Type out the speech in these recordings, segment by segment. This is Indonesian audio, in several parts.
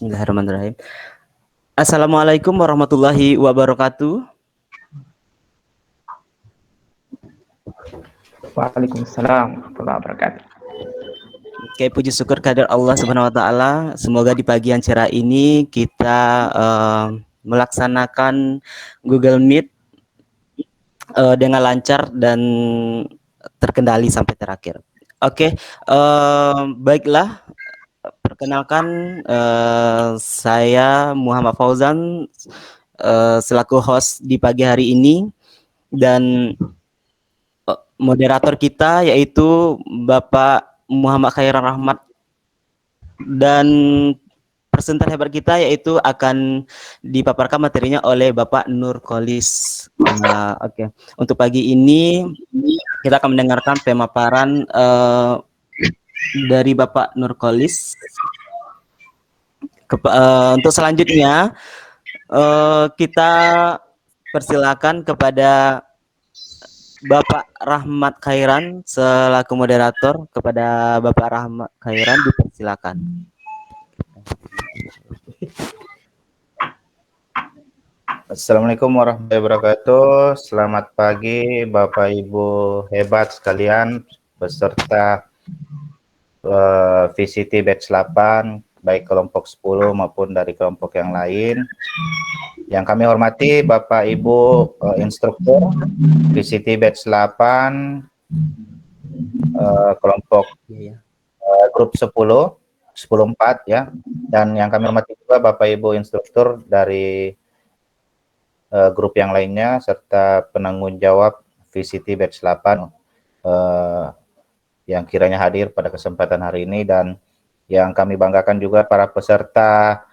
Bismillahirrahmanirrahim. Assalamualaikum warahmatullahi wabarakatuh. Waalaikumsalam warahmatullahi wabarakatuh. Oke, puji syukur kehadirat Allah Subhanahu wa taala. Semoga di pagi yang cerah ini kita melaksanakan Google Meet dengan lancar dan terkendali sampai terakhir. Oke, baiklah. Perkenalkan, saya Muhammad Fauzan selaku host di pagi hari ini, dan moderator kita yaitu Bapak Muhammad Khairan Rahmat, dan presenter hebat kita yaitu akan dipaparkan materinya oleh Bapak Nurkolis. Oke. Untuk pagi ini kita akan mendengarkan pemaparan dari Bapak Nurkolis. Untuk selanjutnya kita persilakan kepada Bapak Rahmat Khairan selaku moderator. Kepada Bapak Rahmat Khairan dipersilakan. Assalamualaikum warahmatullahi wabarakatuh. Selamat pagi Bapak Ibu hebat sekalian beserta VCT batch 8, baik kelompok 10 maupun dari kelompok yang lain. Yang kami hormati Bapak Ibu instruktur VCT batch 8, kelompok grup 10, 10-4 ya. Dan yang kami hormati juga Bapak Ibu instruktur dari grup yang lainnya serta penanggung jawab VCT batch 8 yang kiranya hadir pada kesempatan hari ini, dan yang kami banggakan juga para peserta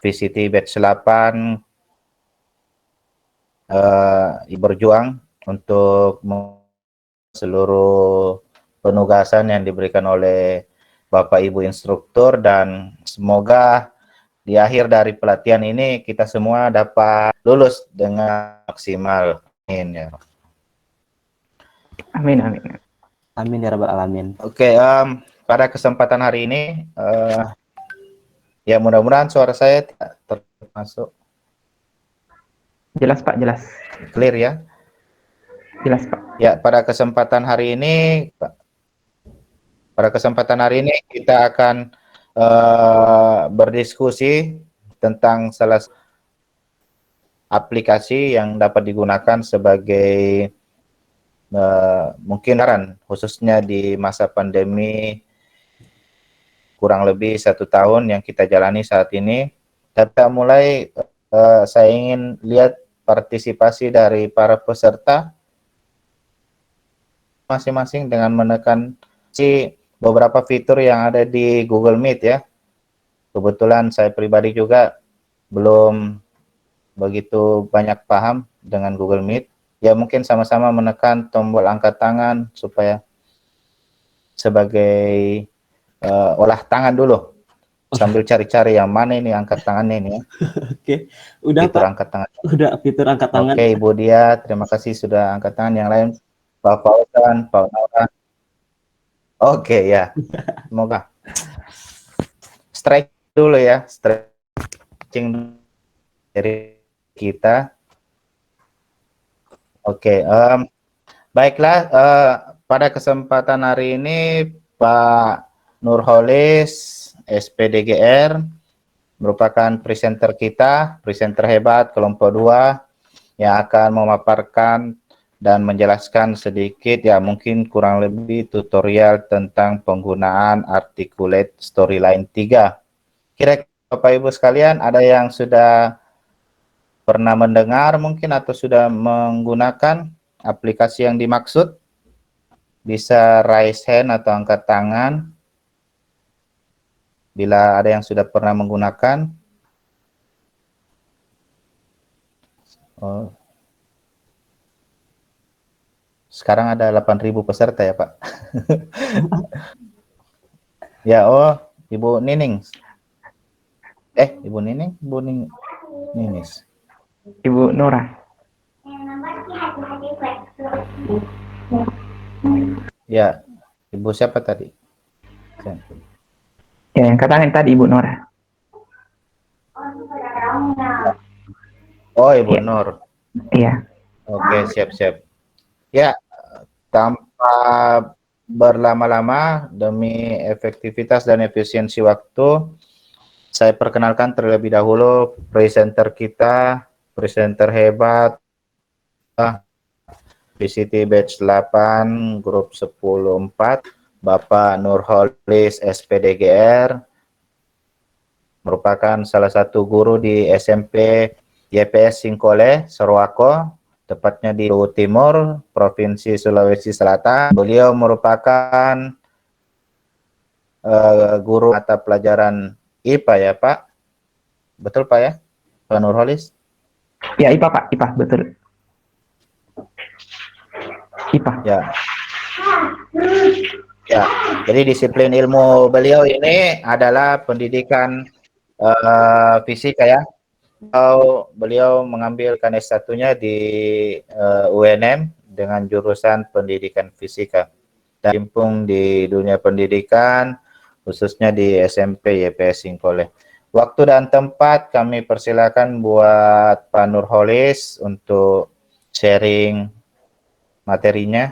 VCT batch 8 berjuang untuk seluruh penugasan yang diberikan oleh Bapak Ibu instruktur, dan semoga di akhir dari pelatihan ini kita semua dapat lulus dengan maksimal. Amin ya. Amin, amin. Amin ya rabbal alamin. Oke, pada kesempatan hari ini ya mudah-mudahan suara saya tidak termasuk. Jelas Pak, jelas. Clear ya? Jelas Pak. Ya, pada kesempatan hari ini kita akan berdiskusi tentang salah satu aplikasi yang dapat digunakan sebagai mungkin khususnya di masa pandemi kurang lebih 1 tahun yang kita jalani saat ini. Kita mulai saya ingin lihat partisipasi dari para peserta masing-masing dengan menekan beberapa fitur yang ada di Google Meet ya. Kebetulan saya pribadi juga belum begitu banyak paham dengan Google Meet. Ya mungkin sama-sama menekan tombol angkat tangan supaya sebagai olah tangan dulu. Sambil cari-cari yang mana ini angkat tangannya ini ya. Oke, udah fitur Pak. Angkat tangan. Udah fitur angkat tangan. Oke, Ibu Dia, terima kasih sudah angkat tangan. Yang lain, Pak Fauzan, Pak Naura. Oke ya, semoga stretch dulu ya, stretching dari kita. Oke, baiklah, pada kesempatan hari ini Pak Nurholis SPDGR merupakan presenter kita, presenter hebat kelompok 2 yang akan memaparkan dan menjelaskan sedikit ya mungkin kurang lebih tutorial tentang penggunaan Articulate Storyline 3. Kira-kira Bapak Ibu sekalian ada yang sudah pernah mendengar mungkin atau sudah menggunakan aplikasi yang dimaksud? Bisa raise hand atau angkat tangan bila ada yang sudah pernah menggunakan. Oh. Sekarang ada 8.000 peserta ya Pak. Ya, oh Ibu Nining. Ibu Nining, Ninis. Ibu Nora. Ya, Ibu siapa tadi? Ya, yang katakan tadi Ibu Nora. Oh, Ibu Ya. Nur. Iya. Oke, siap-siap. Ya, tanpa berlama-lama demi efektivitas dan efisiensi waktu, saya perkenalkan terlebih dahulu presenter kita, presenter hebat, VCT Batch 8, Grup 10-4, Bapak Nurholis SPDGR, merupakan salah satu guru di SMP YPS Singkole, Sorowako, tepatnya di Luwu Timur, Provinsi Sulawesi Selatan. Beliau merupakan guru mata pelajaran IPA ya Pak? Betul Pak ya? Pak Nurholis? Ya, IPA Pak, IPA, betul. IPA. Ya. Ya, jadi disiplin ilmu beliau ini adalah pendidikan fisika ya. Beliau mengambilkan S1-nya di UNM dengan jurusan pendidikan fisika. Dan Timpung di dunia pendidikan, khususnya di SMP YPS Singkole. Waktu dan tempat kami persilakan buat Pak Nurholis untuk sharing materinya.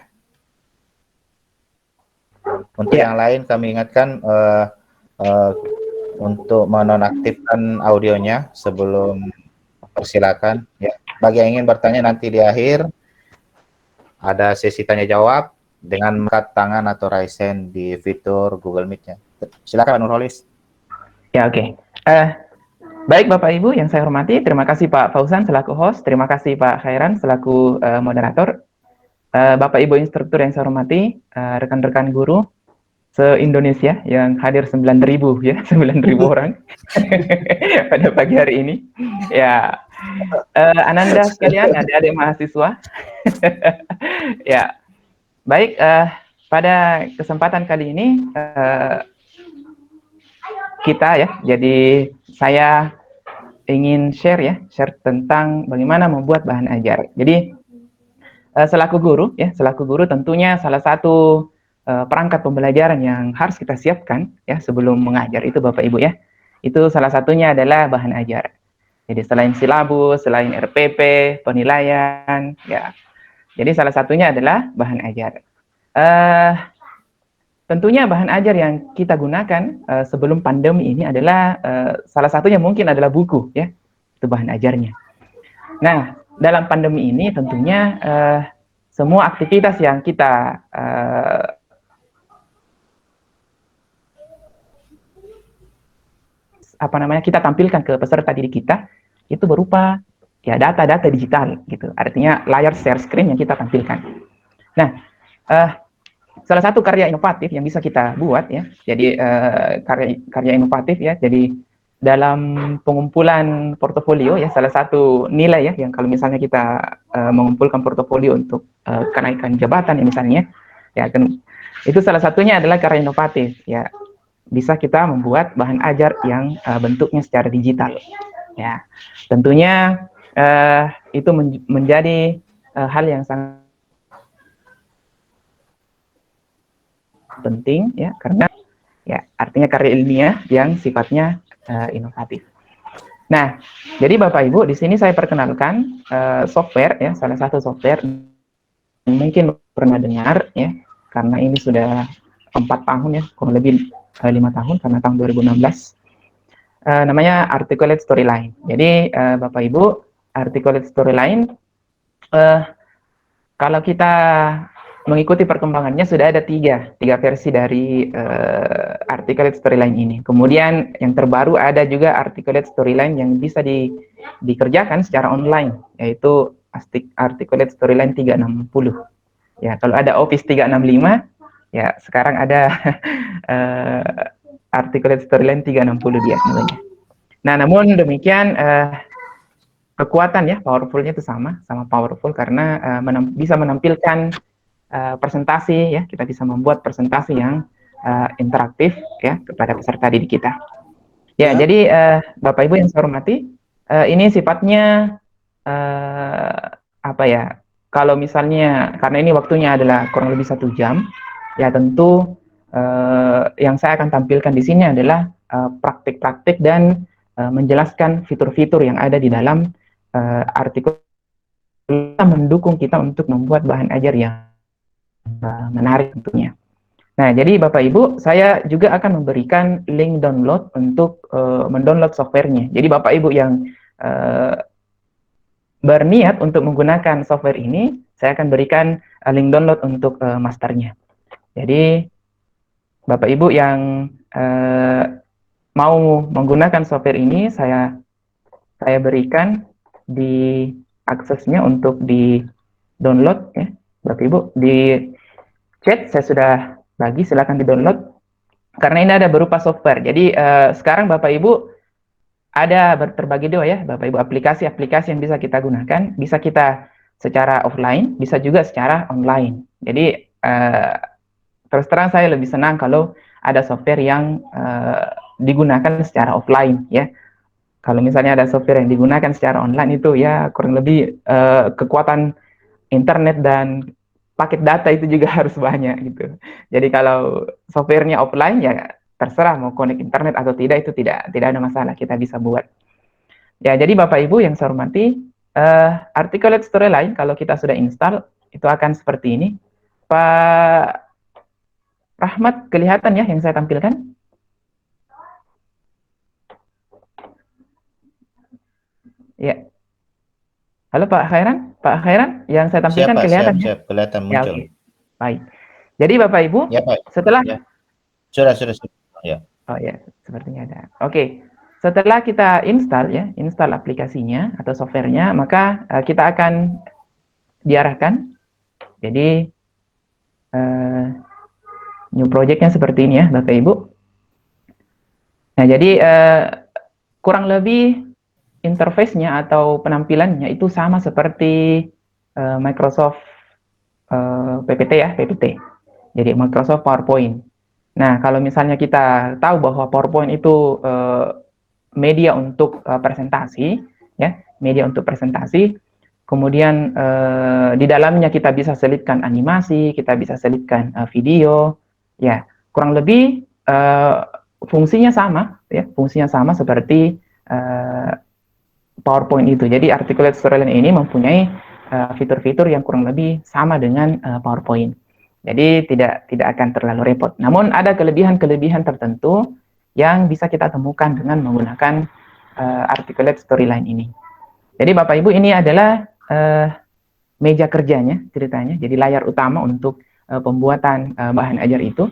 Untuk yang lain kami ingatkan untuk menonaktifkan audionya sebelum persilakan. Ya, bagi yang ingin bertanya nanti di akhir ada sesi tanya jawab dengan mengangkat tangan atau raise hand di fitur Google Meet-nya. Silakan Nurholis. Ya, oke. Baik Bapak Ibu yang saya hormati, terima kasih Pak Fauzan selaku host, terima kasih Pak Khairan selaku moderator, Bapak Ibu instruktur yang saya hormati, rekan-rekan guru se-Indonesia yang hadir 9.000 ya, 9.000 orang pada pagi hari ini. Ya, Ananda sekalian, adik-adik mahasiswa. Ya, baik, pada kesempatan kali ini kita ya, jadi saya ingin share tentang bagaimana membuat bahan ajar. Jadi selaku guru tentunya salah satu perangkat pembelajaran yang harus kita siapkan ya sebelum mengajar itu Bapak Ibu ya. Itu salah satunya adalah bahan ajar. Jadi selain silabus, selain RPP, penilaian ya. Jadi salah satunya adalah bahan ajar. Tentunya bahan ajar yang kita gunakan sebelum pandemi ini adalah salah satunya mungkin adalah buku ya. Itu bahan ajarnya. Nah, dalam pandemi ini tentunya semua aktivitas yang kita kita tampilkan ke peserta didik kita itu berupa ya data-data digital gitu. Artinya layar share screen yang kita tampilkan. Nah, salah satu karya inovatif yang bisa kita buat ya. Jadi karya inovatif ya. Jadi dalam pengumpulan portofolio ya salah satu nilai ya yang kalau misalnya kita mengumpulkan portofolio untuk kenaikan jabatan ya misalnya ya kan itu salah satunya adalah karya inovatif ya. Bisa kita membuat bahan ajar yang bentuknya secara digital. Ya, tentunya itu menjadi hal yang sangat penting ya karena ya artinya karya ilmiah yang sifatnya inovatif. Nah, jadi Bapak Ibu di sini saya perkenalkan software ya salah satu software yang mungkin pernah dengar ya karena ini sudah 4 tahun ya kurang lebih 5 tahun karena tahun 2016 namanya Articulate Storyline. Jadi Bapak Ibu Articulate Storyline kalau kita mengikuti perkembangannya sudah ada tiga versi dari Articulate Storyline ini. Kemudian yang terbaru ada juga Articulate Storyline yang bisa dikerjakan secara online yaitu Articulate Storyline 360. Ya, kalau ada Office 365 ya sekarang ada Articulate Storyline 360 dia namanya. Nah, namun demikian kekuatan ya powerfulnya itu sama powerful karena bisa menampilkan presentasi ya, kita bisa membuat presentasi yang interaktif ya kepada peserta didik kita. Ya, jadi Bapak Ibu yang saya hormati, ini sifatnya apa ya? Kalau misalnya karena ini waktunya adalah kurang lebih 1 jam, ya tentu yang saya akan tampilkan di sini adalah praktik-praktik dan menjelaskan fitur-fitur yang ada di dalam artikel, mendukung kita untuk membuat bahan ajar yang menarik tentunya. Nah, jadi Bapak Ibu, saya juga akan memberikan link download untuk mendownload softwarenya. Jadi Bapak Ibu yang berniat untuk menggunakan software ini, saya akan berikan link download untuk masternya. Jadi Bapak Ibu yang mau menggunakan software ini, saya berikan di aksesnya untuk di download ya, Bapak Ibu. Di chat saya sudah bagi, silakan di download. Karena ini ada berupa software. Jadi sekarang Bapak Ibu ada terbagi dua ya, Bapak Ibu, aplikasi-aplikasi yang bisa kita gunakan, bisa kita secara offline, bisa juga secara online. Jadi terus terang saya lebih senang kalau ada software yang digunakan secara offline ya. Kalau misalnya ada software yang digunakan secara online itu ya kurang lebih kekuatan internet dan paket data itu juga harus banyak gitu. Jadi kalau softwarenya offline ya terserah mau connect internet atau tidak, itu tidak ada masalah, kita bisa buat. Ya, jadi Bapak Ibu yang saya hormati, Articulate Storyline kalau kita sudah install itu akan seperti ini. Pak Rahmat kelihatan ya yang saya tampilkan? Ya. Halo Pak Khairan, yang saya tampilkan kelihatan ya? Siap, kelihatan muncul. Ya, okay. Baik. Jadi Bapak Ibu, ya, Pak. Setelah ya. Sudah. Ya. Oh ya, sepertinya ada. Oke. Setelah kita install aplikasinya atau softwarenya, maka kita akan diarahkan. Jadi new projectnya seperti ini ya, Bapak Ibu. Nah, jadi kurang lebih interface-nya atau penampilannya itu sama seperti Microsoft PPT ya, PPT. Jadi Microsoft PowerPoint. Nah, kalau misalnya kita tahu bahwa PowerPoint itu media untuk presentasi, ya, media untuk presentasi. Kemudian di dalamnya kita bisa selipkan animasi, kita bisa selipkan video, ya, kurang lebih fungsinya sama, ya, fungsinya sama seperti PowerPoint itu. Jadi Articulate Storyline ini mempunyai fitur-fitur yang kurang lebih sama dengan PowerPoint. Jadi tidak akan terlalu repot. Namun ada kelebihan-kelebihan tertentu yang bisa kita temukan dengan menggunakan Articulate Storyline ini. Jadi Bapak Ibu, ini adalah meja kerjanya ceritanya. Jadi layar utama untuk pembuatan bahan ajar itu.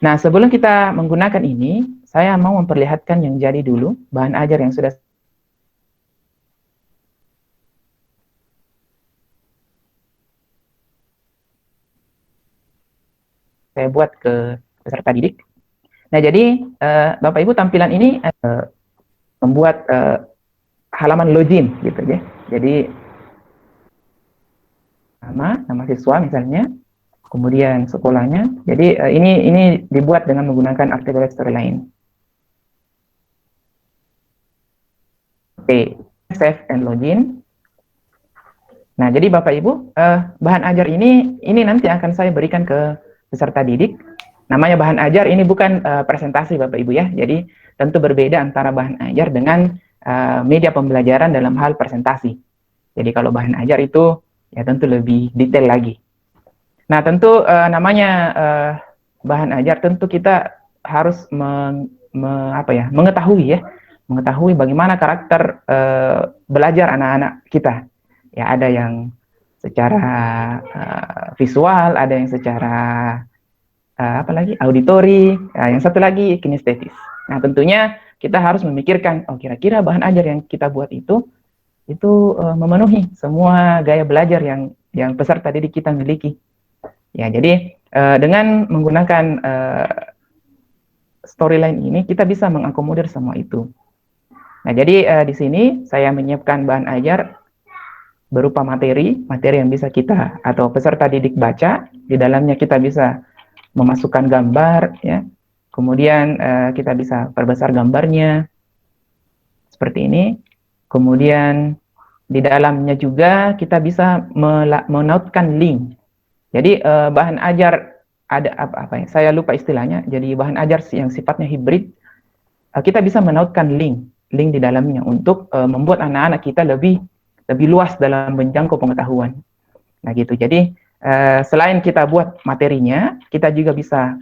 Nah, sebelum kita menggunakan ini, saya mau memperlihatkan yang jadi dulu, bahan ajar yang sudah saya buat ke peserta didik. Nah, jadi Bapak Ibu, tampilan ini membuat halaman login gitu ya. Jadi nama siswa misalnya, kemudian sekolahnya. Jadi ini dibuat dengan menggunakan Articulate Storyline. Oke, save and login. Nah, jadi Bapak Ibu, bahan ajar ini nanti akan saya berikan ke peserta didik. Namanya bahan ajar, ini bukan presentasi Bapak Ibu ya. Jadi tentu berbeda antara bahan ajar dengan media pembelajaran dalam hal presentasi. Jadi kalau bahan ajar itu ya tentu lebih detail lagi. Nah, tentu namanya bahan ajar, tentu kita harus mengetahui bagaimana karakter belajar anak-anak kita. Ya, ada yang secara visual, ada yang secara auditori, yang satu lagi kinestetis. Nah, tentunya kita harus memikirkan, kira-kira bahan ajar yang kita buat itu memenuhi semua gaya belajar yang peserta didik kita miliki. Ya, jadi dengan menggunakan storyline ini kita bisa mengakomodir semua itu. Nah, jadi di sini saya menyiapkan bahan ajar berupa materi yang bisa kita atau peserta didik baca. Di dalamnya kita bisa memasukkan gambar, ya. Kemudian kita bisa perbesar gambarnya seperti ini. Kemudian di dalamnya juga kita bisa menautkan link. Jadi bahan ajar ada apa saya lupa istilahnya. Jadi bahan ajar yang sifatnya hibrid, kita bisa menautkan link link di dalamnya untuk membuat anak-anak kita lebih luas dalam menjangkau pengetahuan. Nah gitu. Jadi selain kita buat materinya, kita juga bisa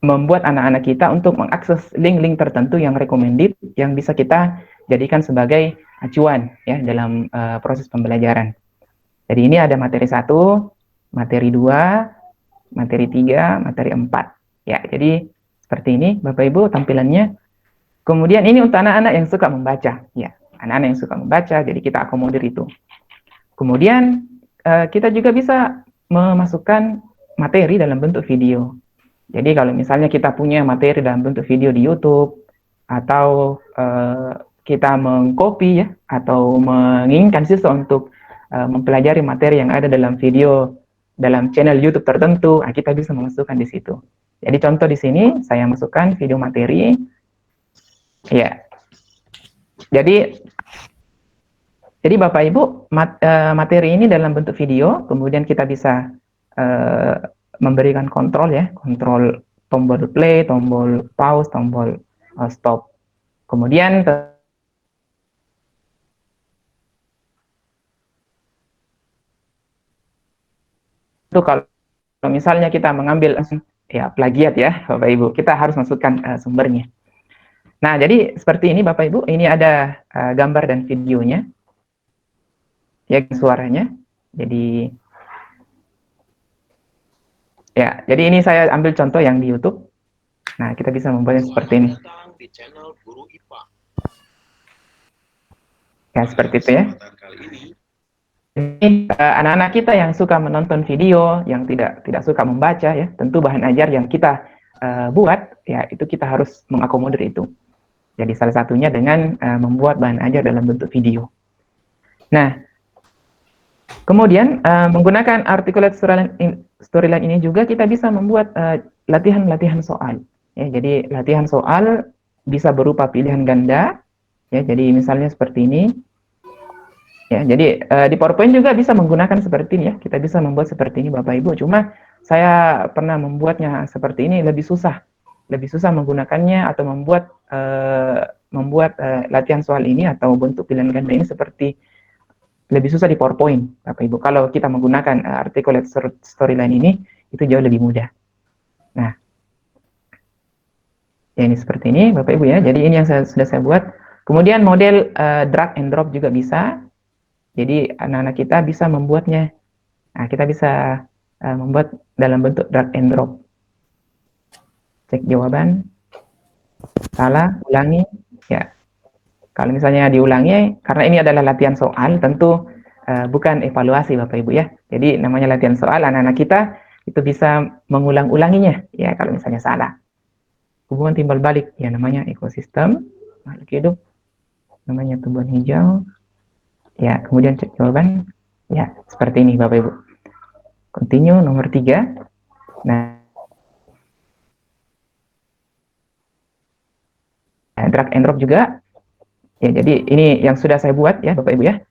membuat anak-anak kita untuk mengakses link-link tertentu yang recommended, yang bisa kita jadikan sebagai acuan ya dalam proses pembelajaran. Jadi ini ada materi 1, materi 2, materi 3, materi 4. Ya, jadi seperti ini Bapak Ibu tampilannya. Kemudian ini untuk anak-anak yang suka membaca, ya. Anak-anak yang suka membaca, jadi kita akomodir itu. Kemudian kita juga bisa memasukkan materi dalam bentuk video. Jadi kalau misalnya kita punya materi dalam bentuk video di YouTube, atau kita mengcopy ya, atau menginginkan siswa untuk mempelajari materi yang ada dalam video dalam channel YouTube tertentu, kita bisa memasukkan di situ. Jadi contoh di sini saya masukkan video materi, ya. Jadi Bapak Ibu materi ini dalam bentuk video, kemudian kita bisa memberikan kontrol ya, kontrol tombol play, tombol pause, tombol stop. Kemudian itu kalau misalnya kita mengambil ya plagiat ya Bapak Ibu, kita harus masukkan sumbernya. Nah, jadi seperti ini Bapak Ibu, ini ada gambar dan videonya. Ya, suaranya. Jadi ya, jadi ini saya ambil contoh yang di YouTube. Nah, kita bisa membuatnya seperti ini. Ya, seperti itu ya. Ini anak-anak kita yang suka menonton video, yang tidak suka membaca ya, tentu bahan ajar yang kita buat ya itu kita harus mengakomodir itu. Jadi salah satunya dengan membuat bahan ajar dalam bentuk video. Nah, kemudian menggunakan articulate storyline ini juga kita bisa membuat latihan-latihan soal. Ya, jadi latihan soal bisa berupa pilihan ganda. Ya, jadi misalnya seperti ini. Ya, jadi di PowerPoint juga bisa menggunakan seperti ini ya. Kita bisa membuat seperti ini Bapak Ibu. Cuma saya pernah membuatnya seperti ini lebih susah menggunakannya atau membuat latihan soal ini atau bentuk pilihan ganda ini seperti lebih susah di PowerPoint Bapak Ibu. Kalau kita menggunakan articulate storyline ini itu jauh lebih mudah. Nah, ya ini seperti ini Bapak Ibu ya. Jadi ini yang sudah saya buat. Kemudian model drag and drop juga bisa. Jadi anak-anak kita bisa membuatnya. Nah, kita bisa membuat dalam bentuk drag and drop. Cek jawaban. Salah, ulangi. Ya. Kalau misalnya diulangi, karena ini adalah latihan soal, tentu bukan evaluasi Bapak Ibu ya. Jadi namanya latihan soal, anak-anak kita itu bisa mengulang-ulanginya. Ya, kalau misalnya salah. Hubungan timbal balik, ya namanya ekosistem. Makhluk hidup, namanya tumbuhan hijau. Ya, kemudian cek jawaban. Ya, seperti ini Bapak Ibu. Continue nomor 3. Nah, drag and drop juga. Ya, jadi ini yang sudah saya buat ya Bapak Ibu ya.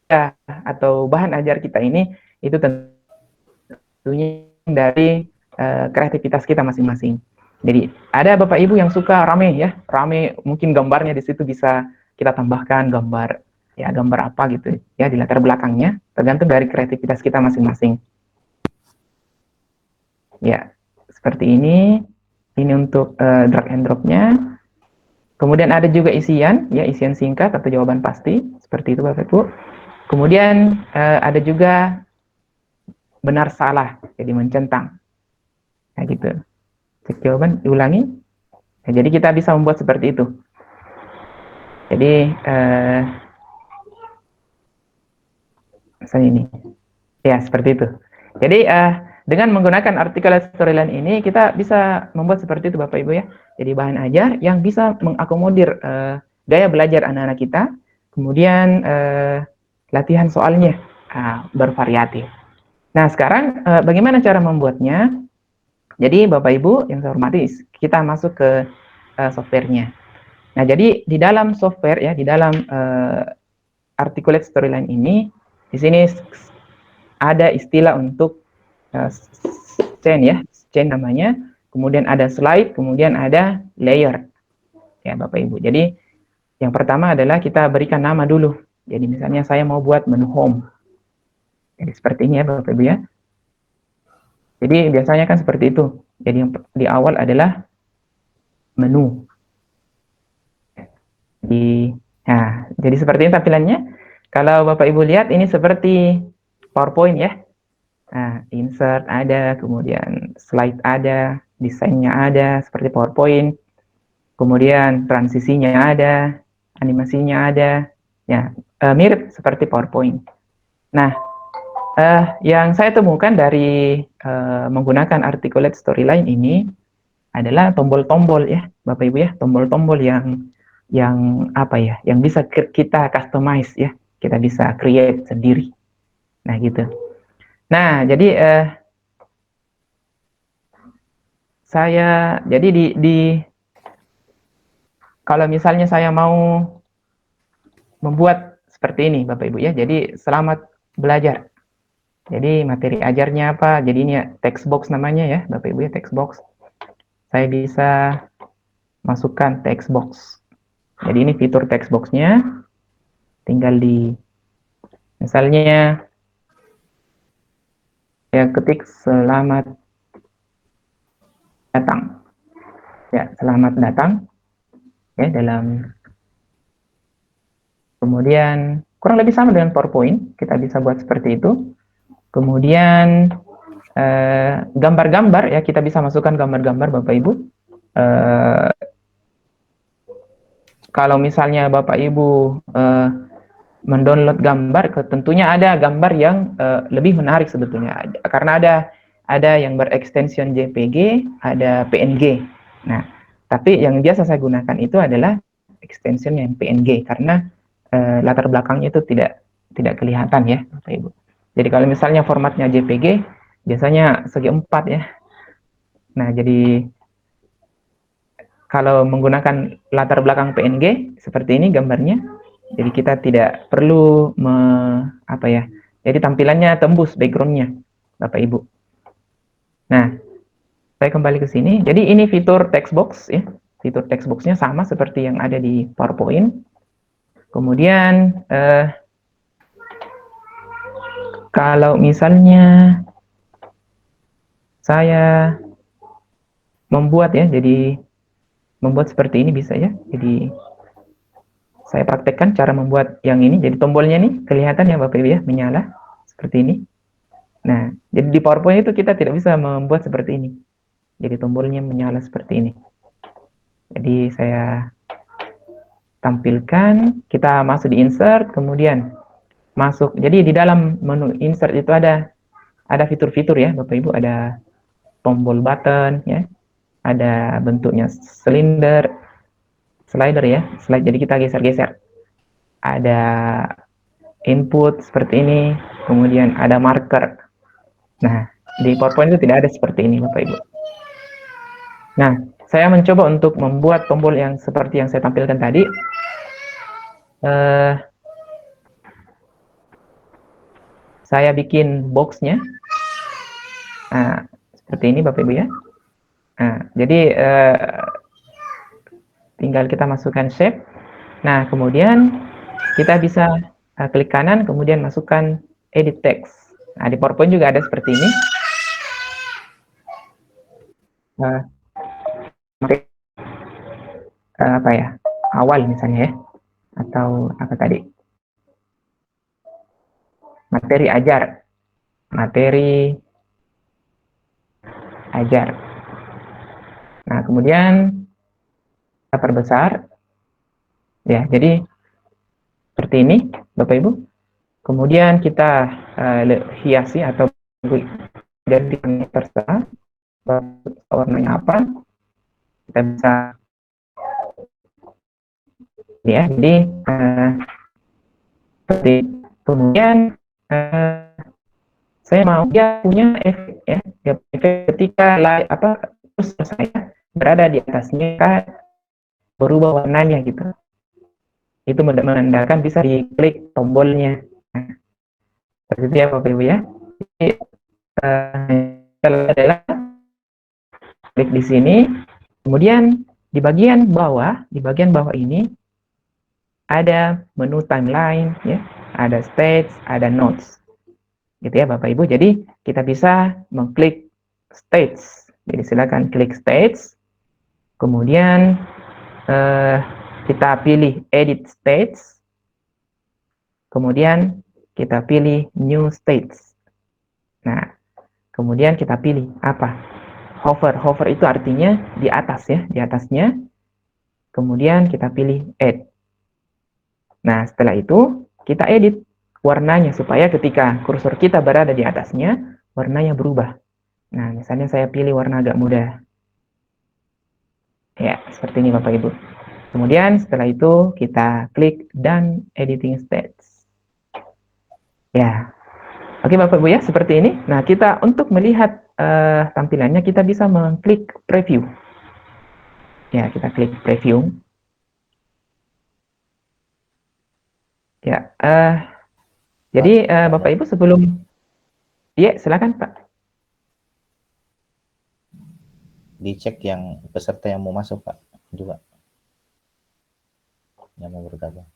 Ya, atau bahan ajar kita ini itu tentunya dari kreativitas kita masing-masing. Jadi ada Bapak Ibu yang suka rame ya, rame mungkin gambarnya di situ bisa kita tambahkan gambar ya, gambar apa gitu ya di latar belakangnya, tergantung dari kreativitas kita masing-masing. Ya, seperti ini. Ini untuk drag and drop-nya. Kemudian ada juga isian, ya isian singkat atau jawaban pasti, seperti itu Bapak Ibu. Kemudian ada juga benar salah, jadi mencentang. Nah gitu. Cek jawaban, diulangi. Nah, jadi kita bisa membuat seperti itu. Jadi misalnya ini. Ya, seperti itu. Jadi dengan menggunakan articulate storyline ini kita bisa membuat seperti itu Bapak Ibu ya. Jadi bahan ajar yang bisa mengakomodir gaya belajar anak-anak kita. Kemudian latihan soalnya bervariatif. Nah, sekarang bagaimana cara membuatnya? Jadi Bapak Ibu yang saya hormati, kita masuk ke softwarenya. Nah, jadi di dalam software ya, di dalam articulate storyline ini, di sini ada istilah untuk chain ya, chain namanya. kemudian ada slide, kemudian ada layer. Ya, Bapak Ibu. Jadi yang pertama adalah kita berikan nama dulu. Jadi misalnya saya mau buat menu home. Jadi seperti ini ya Bapak Ibu ya. Jadi biasanya kan seperti itu. Jadi yang di awal adalah menu. Jadi seperti ini tampilannya. Kalau Bapak Ibu lihat ini seperti PowerPoint ya. Nah, insert ada, kemudian slide ada, desainnya ada seperti PowerPoint. Kemudian transisinya ada, animasinya ada. Ya, mirip seperti PowerPoint. Nah, yang saya temukan dari menggunakan articulate storyline ini adalah tombol-tombol ya, Bapak Ibu ya, tombol-tombol yang apa ya, yang bisa kita customize ya, kita bisa create sendiri. Nah, gitu. Nah, jadi kalau misalnya saya mau membuat seperti ini Bapak Ibu ya, jadi selamat belajar. Jadi materi ajarnya apa? Jadi ini ya, text box namanya ya Bapak Ibu ya, text box. Saya bisa masukkan text box. Jadi ini fitur text box-nya, tinggal misalnya saya ketik selamat datang. Ya, selamat datang. Ya, kemudian kurang lebih sama dengan PowerPoint, kita bisa buat seperti itu. Kemudian gambar-gambar ya, kita bisa masukkan gambar-gambar Bapak Ibu. Kalau misalnya Bapak Ibu mendownload gambar, tentunya ada gambar yang lebih menarik sebetulnya, karena ada yang berekstension JPG, ada PNG. Nah, tapi yang biasa saya gunakan itu adalah extension yang PNG karena latar belakangnya itu tidak kelihatan ya, Bapak Ibu. Jadi kalau misalnya formatnya JPG, biasanya segi 4 ya. Nah, jadi kalau menggunakan latar belakang PNG seperti ini gambarnya, jadi kita tidak perlu jadi tampilannya tembus backgroundnya, Bapak Ibu. Nah, saya kembali ke sini. Jadi ini fitur text box ya. Fitur text box-nya sama seperti yang ada di PowerPoint. Kemudian kalau misalnya saya membuat ya, jadi membuat seperti ini bisa ya. Jadi saya praktekkan cara membuat yang ini. Jadi tombolnya nih kelihatan ya Bapak Ibu ya, menyala seperti ini. Nah, jadi di PowerPoint itu kita tidak bisa membuat seperti ini. Jadi tombolnya menyala seperti ini. Jadi saya tampilkan, kita masuk di insert, kemudian masuk. Jadi di dalam menu insert itu ada fitur-fitur ya Bapak Ibu, ada tombol button ya, ada bentuknya slider ya, slide. Jadi kita geser-geser. Ada input seperti ini, kemudian ada marker. Nah, di PowerPoint itu tidak ada seperti ini Bapak Ibu. Nah, saya mencoba untuk membuat tombol yang seperti yang saya tampilkan tadi. Saya bikin box-nya. Nah, seperti ini Bapak Ibu ya. Nah, jadi tinggal kita masukkan shape. Nah, kemudian kita bisa klik kanan, kemudian masukkan edit text. Nah, di PowerPoint juga ada seperti ini. Apa ya? Awal misalnya ya. Atau apa tadi? Materi ajar. Nah, kemudian kita perbesar. Ya, jadi seperti ini, Bapak Ibu. Kemudian kita hiasi atau ganti terserah warnanya apa. Kita bisa ya, jadi seperti kemudian saya mau dia punya efek ya, efek ketika terus saya berada di atasnya berubah warnanya gitu. Itu menandakan bisa diklik tombolnya. Nah, seperti itu ya Bapak Ibu ya. Jadi adalah klik di sini. Kemudian di bagian bawah ini ada menu timeline, ya, ada stage, ada notes, gitu ya Bapak Ibu. Jadi kita bisa mengklik stage. Jadi silakan klik stage. Kemudian kita pilih edit stage. Kemudian kita pilih new stage. Nah, kemudian kita pilih apa? Hover. Hover itu artinya di atas ya, di atasnya. Kemudian kita pilih add. Nah, setelah itu kita edit warnanya supaya ketika kursor kita berada di atasnya, warnanya berubah. Nah, misalnya saya pilih warna agak muda. Ya, seperti ini Bapak Ibu. Kemudian setelah itu kita klik Done Editing Stage. Ya, oke Bapak Ibu ya, seperti ini. Nah, kita untuk melihat tampilannya kita bisa mengklik Preview. Ya, kita klik Preview. Ya, jadi Bapak Ibu sebelum, ya silakan Pak. Dicek yang peserta yang mau masuk Pak juga, yang mau bergabung.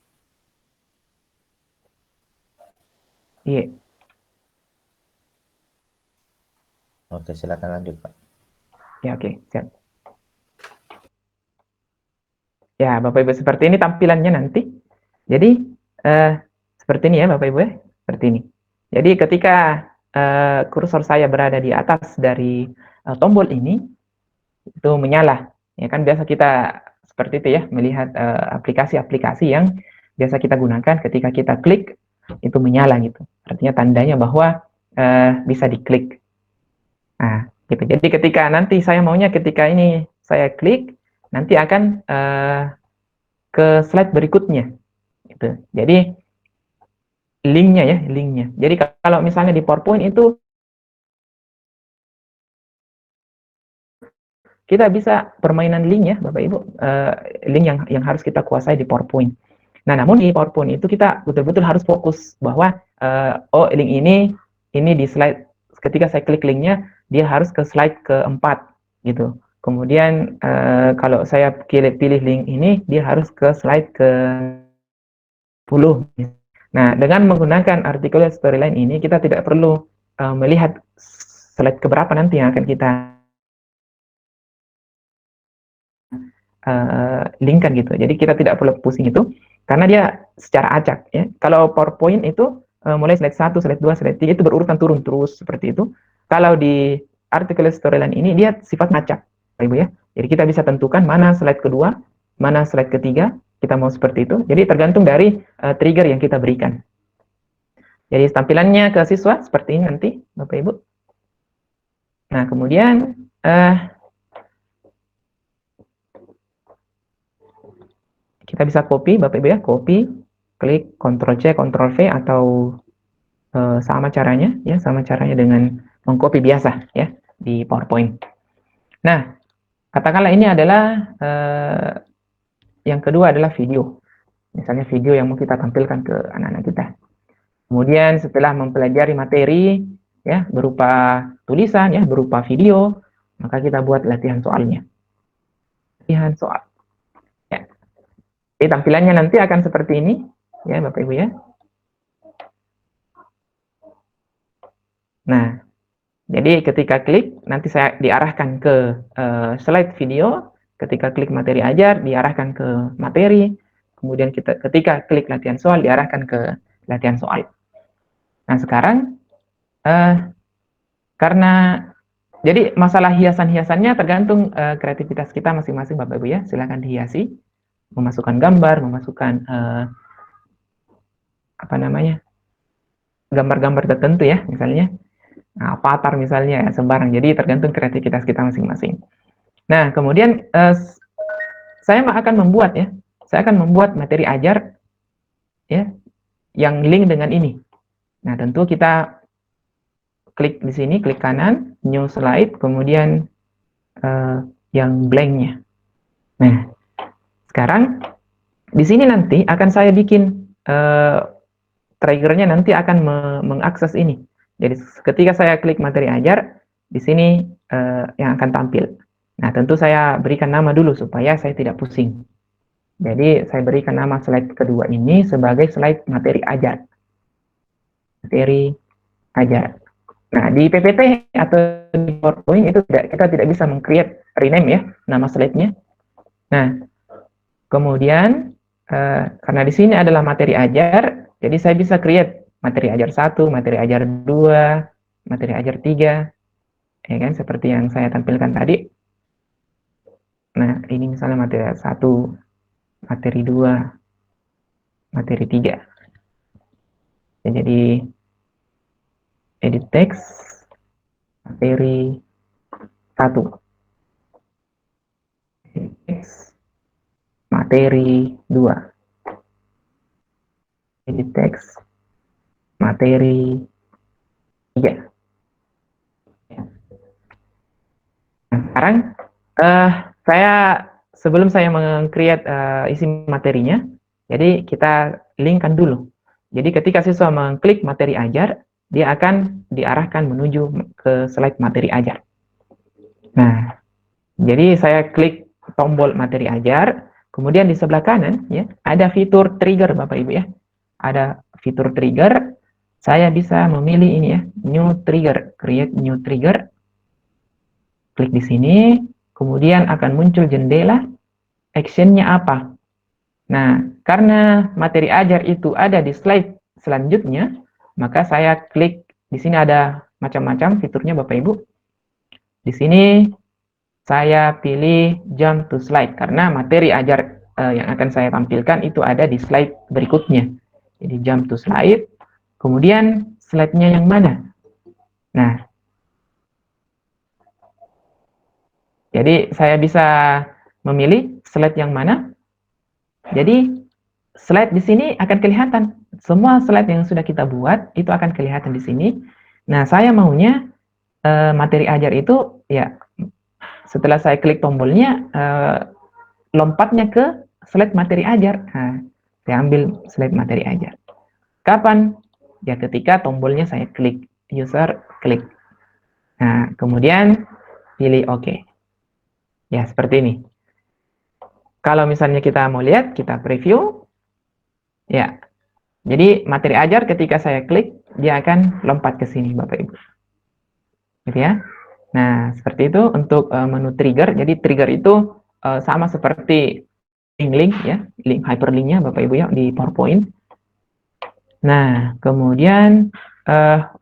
Iya. Oke, silakan lanjut Pak. Ya, oke, siap. Ya, Bapak Ibu, seperti ini tampilannya nanti. Jadi, seperti ini ya Bapak Ibu ya, seperti ini. Jadi ketika kursor saya berada di atas dari tombol ini, itu menyala. Ya kan biasa kita seperti itu ya, melihat aplikasi-aplikasi yang biasa kita gunakan ketika kita klik, itu menyala gitu. Artinya tandanya bahwa bisa diklik. Nah, gitu. Jadi ketika nanti saya maunya ketika ini saya klik, nanti akan ke slide berikutnya. Gitu. Jadi linknya ya, linknya. Jadi kalau misalnya di PowerPoint itu kita bisa permainan link ya, Bapak Ibu, link yang harus kita kuasai di PowerPoint. Nah, namun di PowerPoint itu kita betul-betul harus fokus bahwa oh link ini di slide. Ketika saya klik linknya, dia harus ke slide keempat gitu. Kemudian kalau saya pilih link ini, dia harus ke slide ke 10. Nah, dengan menggunakan articulate storyline ini, kita tidak perlu melihat slide keberapa nanti yang akan kita linkkan gitu. Jadi kita tidak perlu pusing itu, karena dia secara acak. Ya. Kalau PowerPoint itu mulai slide 1, slide 2, slide 3 itu berurutan turun terus seperti itu. Kalau di articulate storyline ini dia sifat acak, Ibu ya. Jadi kita bisa tentukan mana slide kedua, mana slide ketiga, kita mau seperti itu. Jadi tergantung dari trigger yang kita berikan. Jadi tampilannya ke siswa seperti ini nanti, Bapak Ibu. Nah, kemudian kita bisa copy, Bapak Ibu ya, copy, klik Ctrl+C, Ctrl+V atau sama caranya ya, sama caranya dengan mengcopy biasa ya di PowerPoint. Nah, katakanlah ini adalah yang kedua adalah video. Misalnya video yang mau kita tampilkan ke anak-anak kita. Kemudian setelah mempelajari materi ya berupa tulisan ya, berupa video, maka kita buat latihan soalnya. Latihan soal. Ya. Jadi tampilannya nanti akan seperti ini ya Bapak Ibu ya. Nah, jadi ketika klik nanti saya diarahkan ke slide video, ketika klik materi ajar diarahkan ke materi, kemudian ketika klik latihan soal diarahkan ke latihan soal. Nah, sekarang karena jadi masalah hiasan-hiasannya tergantung kreativitas kita masing-masing Bapak Ibu ya. Silakan dihiasi, memasukkan gambar, memasukkan apa namanya? Gambar-gambar tertentu ya, misalnya avatar misalnya ya, sembarang. Jadi tergantung kreativitas kita masing-masing. Nah, kemudian saya akan membuat ya. Saya akan membuat materi ajar ya yang link dengan ini. Nah, tentu kita klik di sini, klik kanan, new slide, kemudian yang blanknya. Nah, sekarang di sini nanti akan saya bikin triggernya nanti akan mengakses ini. Jadi ketika saya klik materi ajar, di sini yang akan tampil. Nah, tentu saya berikan nama dulu supaya saya tidak pusing. Jadi, saya berikan nama slide kedua ini sebagai slide materi ajar. Materi ajar. Nah, di PPT atau di PowerPoint itu kita tidak bisa meng-create rename ya, nama slide-nya. Nah, kemudian karena di sini adalah materi ajar, jadi saya bisa create materi ajar 1, materi ajar 2, materi ajar 3, ya kan, seperti yang saya tampilkan tadi. Nah, ini misalnya materi 1, materi 2, materi 3. Ya, jadi edit text, materi 1. Edit text, materi 2. Edit text, materi 3. Nah, sekarang saya sebelum saya meng-create isi materinya, jadi kita linkkan dulu. Jadi ketika siswa mengklik materi ajar, dia akan diarahkan menuju ke slide materi ajar. Nah, jadi saya klik tombol materi ajar, kemudian di sebelah kanan ya ada fitur trigger Bapak Ibu ya. Ada fitur trigger, saya bisa memilih ini ya, new trigger, create new trigger. Klik di sini, kemudian akan muncul jendela, actionnya apa. Nah, karena materi ajar itu ada di slide selanjutnya, maka saya klik, di sini ada macam-macam fiturnya Bapak Ibu. Di sini saya pilih jump to slide, karena materi ajar yang akan saya tampilkan itu ada di slide berikutnya. Jadi jump to slide, kemudian slide-nya yang mana? Nah, jadi saya bisa memilih slide yang mana. Jadi slide di sini akan kelihatan. Semua slide yang sudah kita buat itu akan kelihatan di sini. Nah, saya maunya materi ajar itu ya setelah saya klik tombolnya lompatnya ke slide materi ajar. Nah, saya ambil slide materi ajar. Kapan? Ya ketika tombolnya saya klik, user klik. Nah, kemudian pilih OK. Ya, seperti ini. Kalau misalnya kita mau lihat, kita preview. Ya, jadi materi ajar ketika saya klik, dia akan lompat ke sini, Bapak Ibu. Gitu ya. Nah, seperti itu untuk menu trigger. Jadi trigger itu sama seperti link ya, link hyperlinknya Bapak Ibu ya di PowerPoint. Nah, kemudian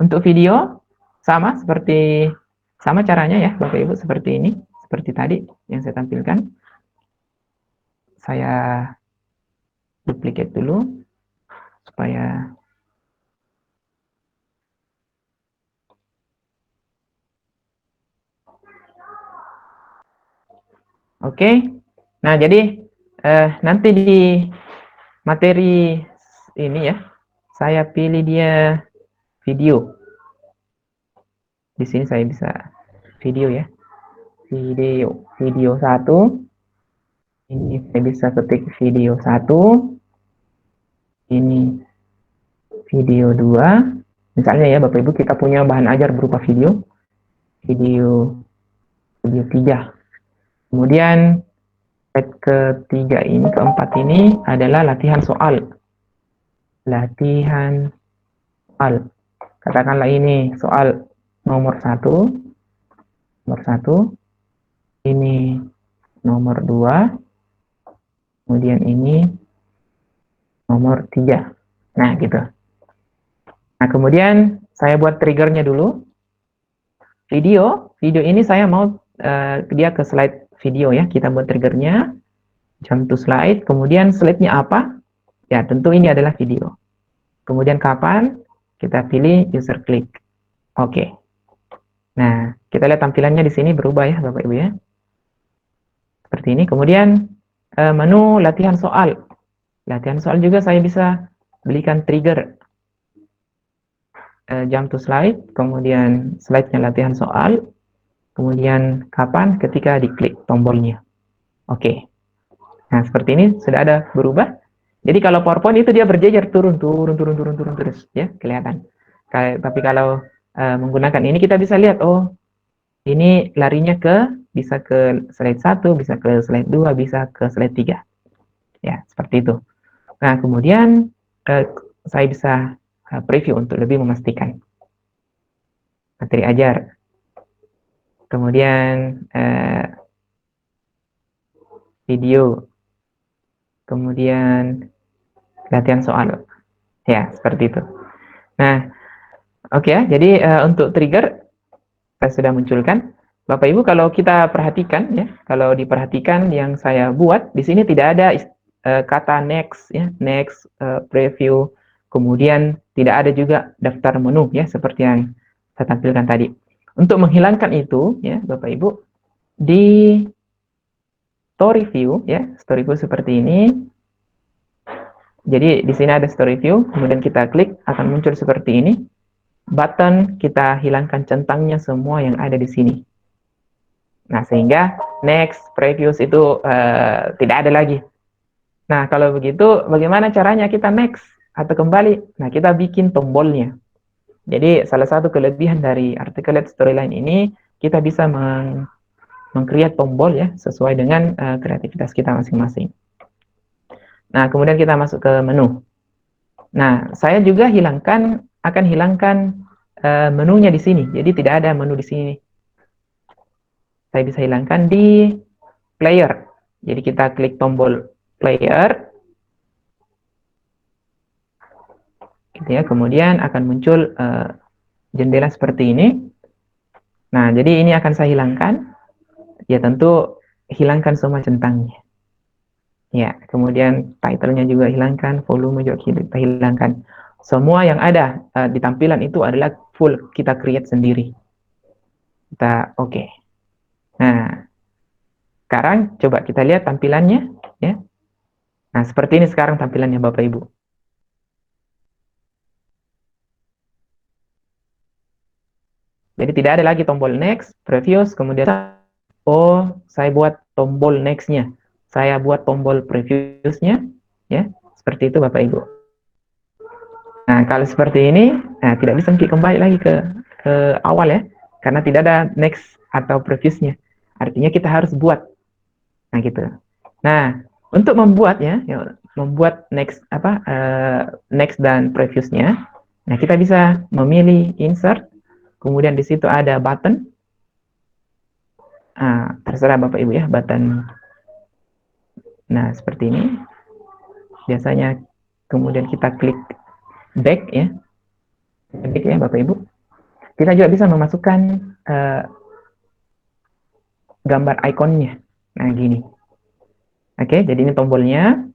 untuk video sama caranya ya, Bapak Ibu, seperti ini, seperti tadi yang saya tampilkan. Saya duplicate dulu supaya oke. Nah, jadi nanti di materi ini ya, saya pilih dia video. Di sini saya bisa video ya. Video 1. Ini saya bisa ketik video 1. Ini video 2. Misalnya ya Bapak Ibu, kita punya bahan ajar berupa video. Video 3. Kemudian slide ketiga ini, keempat ini adalah latihan soal. Latihan soal. Katakanlah ini soal nomor 1. Nomor 1. Ini nomor 2. Kemudian ini nomor 3. Nah, gitu. Nah, kemudian saya buat triggernya dulu. Video ini saya mau dia ke slide video ya. Kita buat triggernya. Jump to slide. Kemudian slide-nya apa? Ya, tentu ini adalah video. Kemudian kapan? Kita pilih user click. Oke. Nah, kita lihat tampilannya di sini berubah ya, Bapak Ibu ya. Seperti ini. Kemudian menu latihan soal. Latihan soal juga saya bisa belikan trigger. Jump to slide, kemudian slide-nya latihan soal, kemudian kapan? Ketika diklik tombolnya. Oke. Nah, seperti ini sudah ada berubah. Jadi kalau PowerPoint itu dia berjejer turun terus ya, kelihatan. Tapi kalau menggunakan ini kita bisa lihat, oh ini larinya ke bisa ke slide 1, bisa ke slide 2, bisa ke slide 3. Ya, seperti itu. Nah, kemudian saya bisa preview untuk lebih memastikan materi ajar. Kemudian video. Kemudian latihan soal. Ya, seperti itu. Nah, oke ya. Jadi untuk trigger saya sudah munculkan. Bapak Ibu, kalau kita perhatikan ya, kalau diperhatikan yang saya buat di sini tidak ada kata next ya, next, preview, kemudian tidak ada juga daftar menu ya, seperti yang saya tampilkan tadi. Untuk menghilangkan itu ya, Bapak Ibu, di story view ya, story view seperti ini. Jadi di sini ada story view, kemudian kita klik akan muncul seperti ini. Button kita hilangkan centangnya semua yang ada di sini. Nah, sehingga next, previous itu tidak ada lagi. Nah, kalau begitu, bagaimana caranya kita next atau kembali? Nah, kita bikin tombolnya. Jadi, salah satu kelebihan dari Articulate Storyline ini, kita bisa meng-create tombol ya, sesuai dengan kreativitas kita masing-masing. Nah, kemudian kita masuk ke menu. Nah, saya juga akan hilangkan menunya di sini. Jadi, tidak ada menu di sini. Saya bisa hilangkan di player. Jadi kita klik tombol player, gitu ya. Kemudian akan muncul jendela seperti ini. Nah, jadi ini akan saya hilangkan. Ya tentu hilangkan semua centangnya. Ya, kemudian title-nya juga hilangkan, volume juga kita hilangkan. Semua yang ada di tampilan itu adalah full kita create sendiri. Kita oke. Nah, sekarang coba kita lihat tampilannya ya. Nah, seperti ini sekarang tampilannya Bapak Ibu. Jadi tidak ada lagi tombol next, previous, kemudian saya buat tombol next-nya. Saya buat tombol previous-nya ya. Seperti itu Bapak Ibu. Nah, kalau seperti ini, nah tidak bisa kembali lagi ke awal ya. Karena tidak ada next atau previous-nya. Artinya kita harus buat. Nah, gitu. Nah, untuk membuatnya, ya, membuat next next dan previous-nya, nah kita bisa memilih insert, kemudian di situ ada button. Terserah Bapak Ibu ya, button. Nah, seperti ini. Biasanya kemudian kita klik back ya. Back ya Bapak Ibu. Kita juga bisa memasukkan gambar ikonnya. Nah, gini. Oke, jadi ini tombolnya.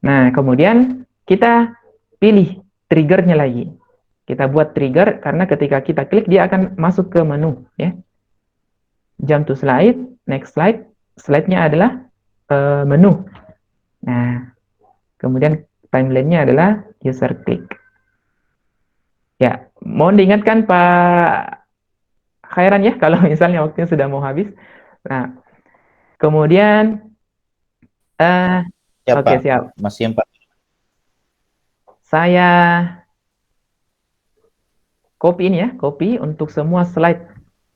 Nah, kemudian kita pilih triggernya lagi. Kita buat trigger karena ketika kita klik dia akan masuk ke menu ya. Jump to slide, next slide. Slide-nya adalah menu. Nah, kemudian timeline-nya adalah user click. Ya, mohon diingatkan Pak Khairan ya kalau misalnya waktunya sudah mau habis. Nah, kemudian Ya, oke, Pak. siap. Masih 4. Saya copy ini ya, copy untuk semua slide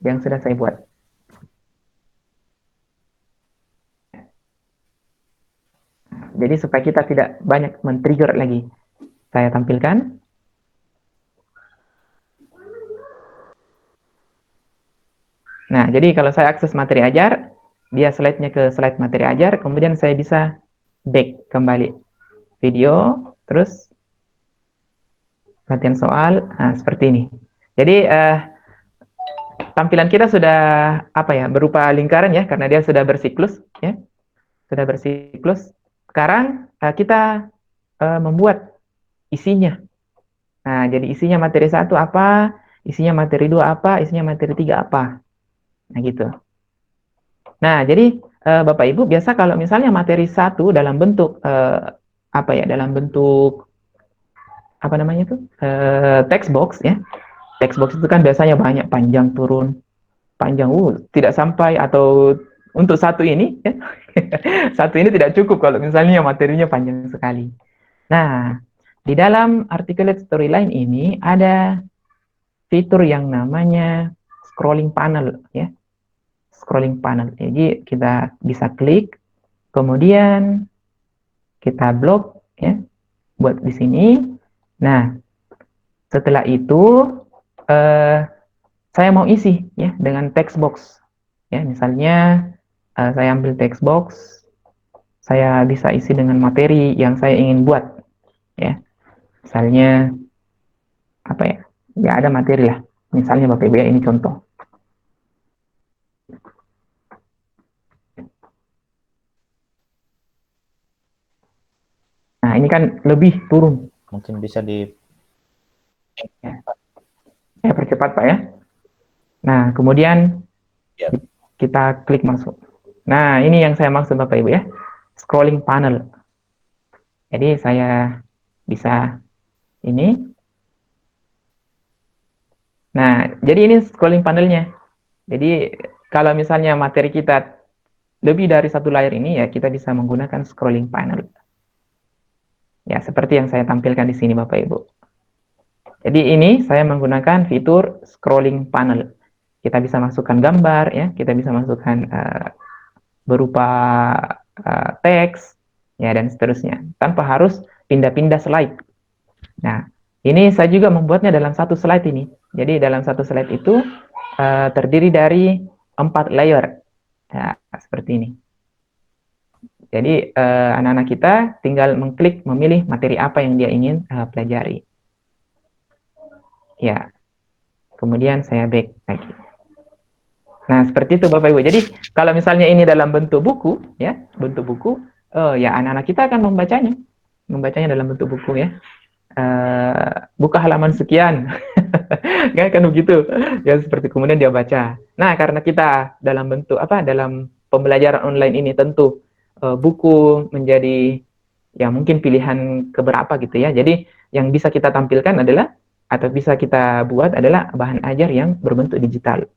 yang sudah saya buat. Jadi supaya kita tidak banyak men-trigger lagi. Saya tampilkan. Nah, jadi kalau saya akses materi ajar, dia slide-nya ke slide materi ajar, kemudian saya bisa back kembali. Video, terus latihan soal, nah seperti ini. Jadi tampilan kita sudah berupa lingkaran ya, karena dia sudah bersiklus ya, sudah bersiklus. Sekarang kita membuat isinya. Nah, jadi isinya materi 1 apa, isinya materi 2 apa, isinya materi 3 apa. Nah, gitu. Nah, jadi Bapak Ibu biasa kalau misalnya materi 1 dalam bentuk dalam bentuk text box ya. Text box itu kan biasanya banyak, panjang turun, panjang tidak sampai, atau untuk satu ini ya. Satu ini tidak cukup kalau misalnya materinya panjang sekali. Nah, di dalam Articulate Storyline ini ada fitur yang namanya scrolling panel ya. scrolling panel. Jadi kita bisa klik, kemudian kita blok ya, buat di sini. Nah, setelah itu saya mau isi ya dengan text box. Ya, misalnya saya ambil text box, saya bisa isi dengan materi yang saya ingin buat ya. Misalnya apa ya? Ya ada materi lah. Misalnya Bapak Ibu ya, ini contoh. Nah, ini kan lebih turun. Mungkin bisa di Ya. Saya percepat Pak ya. Nah, kemudian ya. kita klik masuk. Nah, ini yang saya maksud Bapak Ibu ya. Scrolling panel. Jadi saya bisa ini. Nah, jadi ini scrolling panelnya. Jadi kalau misalnya materi kita lebih dari satu layar ini ya kita bisa menggunakan scrolling panel. Ya, seperti yang saya tampilkan di sini Bapak Ibu. Jadi ini saya menggunakan fitur scrolling panel. Kita bisa masukkan gambar ya, kita bisa masukkan berupa teks ya dan seterusnya tanpa harus pindah-pindah slide. Nah, ini saya juga membuatnya dalam satu slide ini. Jadi dalam satu slide itu terdiri dari 4 layer. Ya, seperti ini. Jadi anak-anak kita tinggal mengklik memilih materi apa yang dia ingin pelajari. Ya, kemudian saya back lagi. Nah, seperti itu Bapak Ibu. Jadi kalau misalnya ini dalam bentuk buku, ya, bentuk buku, ya anak-anak kita akan membacanya dalam bentuk buku ya. Buka halaman sekian, kan begitu. Ya seperti kemudian dia baca. Nah, karena kita dalam bentuk apa? Dalam pembelajaran online ini tentu buku menjadi ya mungkin pilihan keberapa gitu ya. Jadi yang bisa kita tampilkan adalah atau bisa kita buat adalah bahan ajar yang berbentuk digital.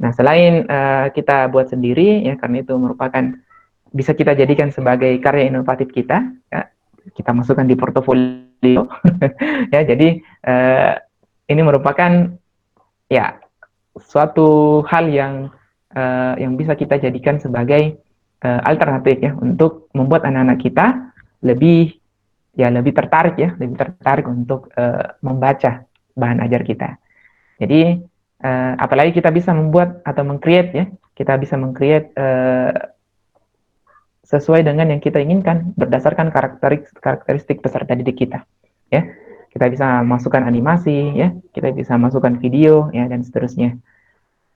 Nah, selain kita buat sendiri ya karena itu merupakan bisa kita jadikan sebagai karya inovatif kita, ya, kita masukkan di portofolio ya. Jadi ini merupakan ya suatu hal yang bisa kita jadikan sebagai alternatif ya untuk membuat anak-anak kita lebih lebih tertarik untuk membaca bahan ajar kita. Jadi apalagi kita bisa membuat atau meng-create ya, kita bisa meng-create sesuai dengan yang kita inginkan berdasarkan karakteristik peserta didik kita. Ya, kita bisa masukkan animasi, ya, kita bisa masukkan video, ya, dan seterusnya.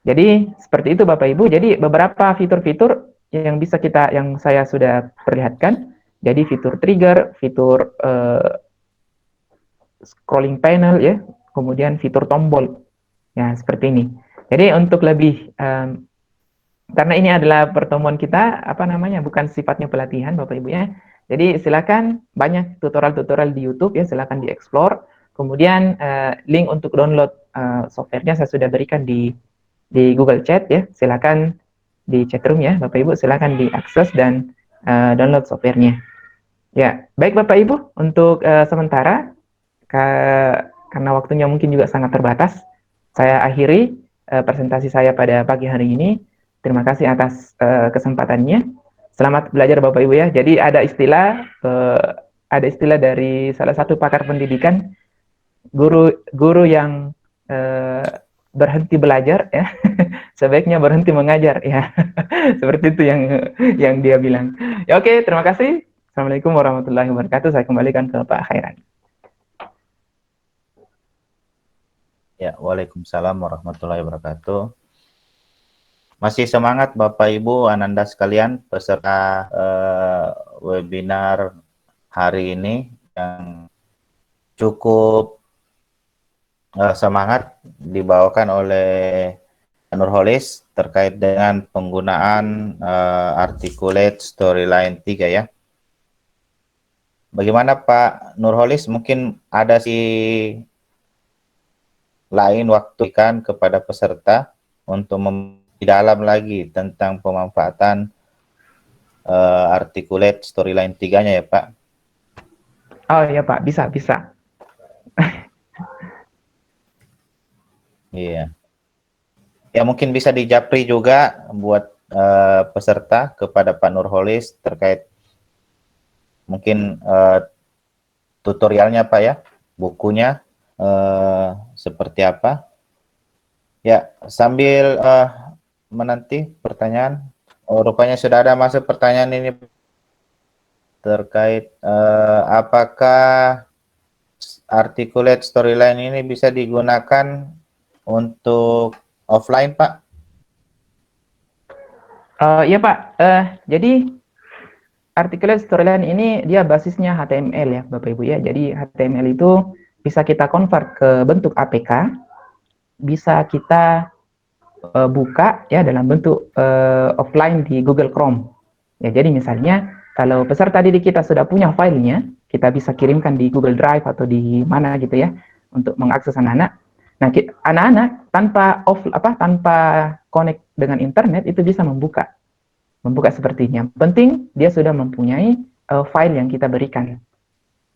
Jadi seperti itu Bapak Ibu. Jadi beberapa fitur-fitur yang bisa yang saya sudah perlihatkan. Jadi fitur trigger, fitur scrolling panel, ya, kemudian fitur tombol. Ya, seperti ini. Jadi untuk lebih karena ini adalah pertemuan kita, bukan sifatnya pelatihan Bapak Ibu ya. Jadi silakan banyak tutorial-tutorial di YouTube ya, silakan dieksplor. Kemudian link untuk download softwarenya saya sudah berikan di Google Chat ya. Silakan di chatroom ya, Bapak Ibu silakan diakses dan download softwarenya. Ya, baik Bapak Ibu, untuk sementara karena waktunya mungkin juga sangat terbatas, saya akhiri presentasi saya pada pagi hari ini. Terima kasih atas kesempatannya. Selamat belajar Bapak Ibu ya. Jadi ada istilah dari salah satu pakar pendidikan, guru yang berhenti belajar ya, sebaiknya berhenti mengajar ya. Seperti itu yang dia bilang. Ya, oke, terima kasih. Assalamualaikum warahmatullahi wabarakatuh. Saya kembalikan ke Pak Khairan. Ya, waalaikumsalam warahmatullahi wabarakatuh. Masih semangat Bapak Ibu Ananda sekalian peserta webinar hari ini yang cukup semangat dibawakan oleh Nurholis terkait dengan penggunaan Articulate Storyline 3 ya. Bagaimana Pak Nurholis, mungkin ada lain waktu kan kepada peserta untuk lebih dalam lagi tentang pemanfaatan Articulate Storyline 3-nya ya Pak? Oh iya Pak, bisa. Iya. Ya mungkin bisa dijapri juga buat peserta kepada Pak Nurholis terkait mungkin tutorialnya Pak ya, bukunya seperti apa. Ya, sambil menanti pertanyaan. Oh, rupanya sudah ada masuk pertanyaan ini terkait apakah articulate storyline ini bisa digunakan untuk offline, Pak? Iya Pak, jadi articulate storyline ini dia basisnya HTML ya Bapak Ibu ya. Jadi HTML itu bisa kita convert ke bentuk APK, bisa kita buka ya dalam bentuk offline di Google Chrome. Ya, jadi misalnya kalau peserta didik kita sudah punya filenya, kita bisa kirimkan di Google Drive atau di mana gitu ya untuk mengakses anak-anak. Nah, anak-anak tanpa connect dengan internet itu bisa membuka seperti ini. Yang penting dia sudah mempunyai file yang kita berikan.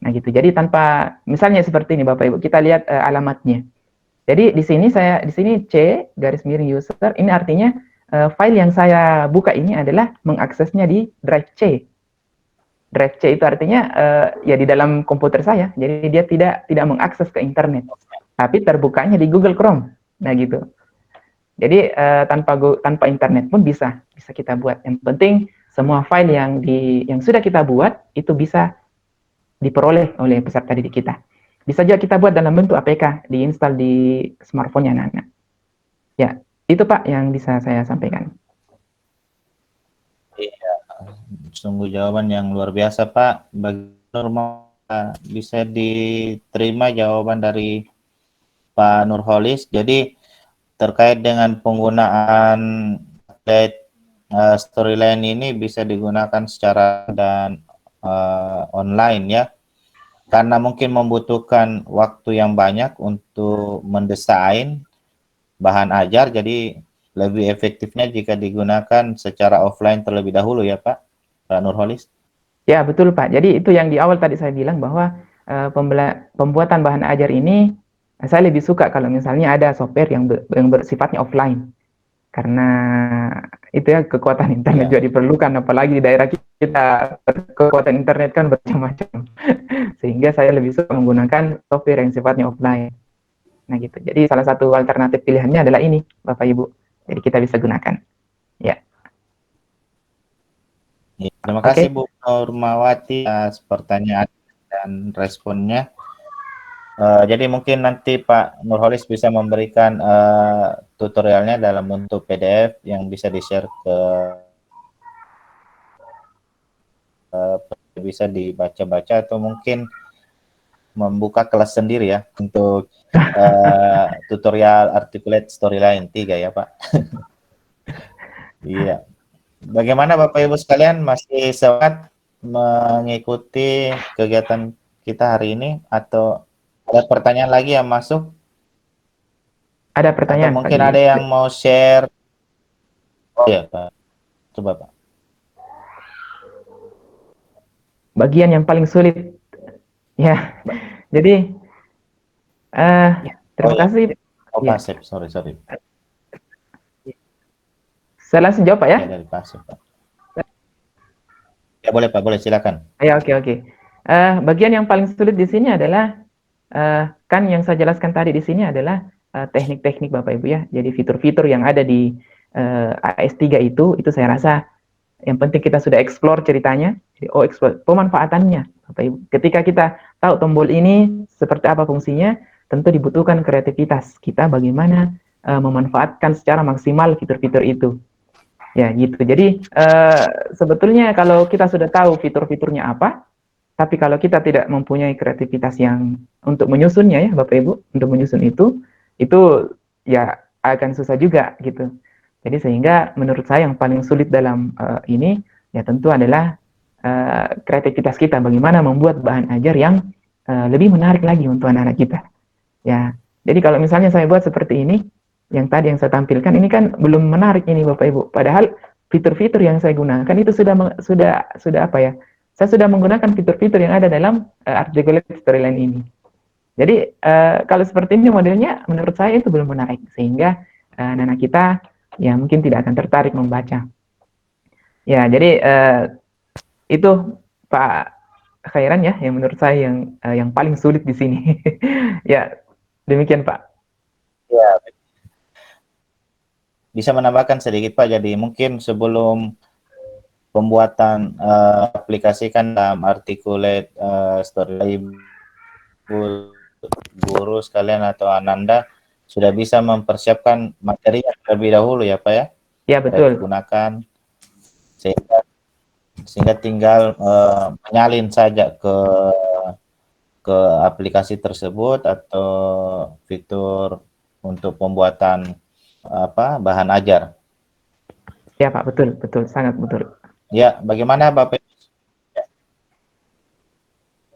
Nah, gitu. Jadi tanpa misalnya seperti ini Bapak Ibu, kita lihat alamatnya. Jadi di sini C garis miring user ini artinya file yang saya buka ini adalah mengaksesnya di drive C. Drive C itu artinya ya di dalam komputer saya. Jadi dia tidak mengakses ke internet, tapi terbukanya di Google Chrome. Nah, gitu. Jadi tanpa internet pun bisa kita buat. Yang penting semua file yang sudah kita buat itu bisa diperoleh oleh peserta didik kita. Bisa juga kita buat dalam bentuk APK, diinstal di smartphone-nya anak-anak. Ya, itu Pak yang bisa saya sampaikan. Iya, sungguh jawaban yang luar biasa Pak. Bagi normal bisa diterima jawaban dari Pak Nurholis. Jadi terkait dengan penggunaan storyline ini bisa digunakan secara dan online ya, karena mungkin membutuhkan waktu yang banyak untuk mendesain bahan ajar, jadi lebih efektifnya jika digunakan secara offline terlebih dahulu ya Pak Nurholis. Ya betul Pak, jadi itu yang di awal tadi saya bilang bahwa pembuatan bahan ajar ini saya lebih suka kalau misalnya ada software yang bersifatnya offline, karena itu ya kekuatan internet juga diperlukan, apalagi di daerah kita kekuatan internet kan bermacam-macam. Sehingga saya lebih suka menggunakan software yang sifatnya offline. Nah gitu. Jadi salah satu alternatif pilihannya adalah ini, Bapak Ibu. Jadi kita bisa gunakan. Ya. Terima kasih Bu Nurmawati atas pertanyaan dan responnya. Jadi mungkin nanti Pak Nurholis bisa memberikan tutorialnya dalam bentuk PDF yang bisa di-share ke bisa dibaca-baca atau mungkin membuka kelas sendiri ya untuk tutorial articulate storyline 3 ya Pak. Iya. Bagaimana Bapak Ibu sekalian, masih semangat mengikuti kegiatan kita hari ini atau ada pertanyaan lagi yang masuk? Ada pertanyaan atau mungkin Pak. Ada yang mau share? Oh ya Pak, coba Pak. Bagian yang paling sulit, ya. Jadi terima kasih. Oh ya. Pasif, sorry. Saya langsung jawab Pak ya. Ya dari pasif Pak. Ya boleh Pak, boleh silakan. Ya oke. Bagian yang paling sulit di sini adalah kan yang saya jelaskan tadi di sini adalah teknik-teknik Bapak Ibu ya. Jadi fitur-fitur yang ada di AS3 itu saya rasa yang penting kita sudah explore ceritanya. Jadi explore pemanfaatannya Bapak Ibu. Ketika kita tahu tombol ini seperti apa fungsinya, tentu dibutuhkan kreativitas kita bagaimana memanfaatkan secara maksimal fitur-fitur itu. Ya gitu. Jadi sebetulnya kalau kita sudah tahu fitur-fiturnya apa, tapi kalau kita tidak mempunyai kreativitas yang untuk menyusunnya ya Bapak Ibu, untuk menyusun itu ya akan susah juga gitu. Jadi sehingga menurut saya yang paling sulit dalam ini ya tentu adalah kreativitas kita, bagaimana membuat bahan ajar yang lebih menarik lagi untuk anak-anak kita. Ya. Jadi kalau misalnya saya buat seperti ini, yang tadi yang saya tampilkan ini kan belum menarik ini Bapak Ibu. Padahal fitur-fitur yang saya gunakan itu sudah apa ya? Saya sudah menggunakan fitur-fitur yang ada dalam articulate storyline ini. Jadi kalau seperti ini modelnya menurut saya itu belum menarik, sehingga anak-anak kita ya mungkin tidak akan tertarik membaca. Ya, jadi itu Pak Khairan ya, yang menurut saya yang paling sulit di sini. Ya, demikian Pak. Ya, bisa menambahkan sedikit Pak. Jadi mungkin sebelum pembuatan aplikasi kan dalam articulate story, guru sekalian atau Ananda sudah bisa mempersiapkan materi terlebih dahulu ya Pak ya. Ya, Saya betul. gunakan sehingga tinggal menyalin saja ke aplikasi tersebut atau fitur untuk pembuatan bahan ajar. Ya Pak, betul, betul, sangat betul. Ya, bagaimana Bapak?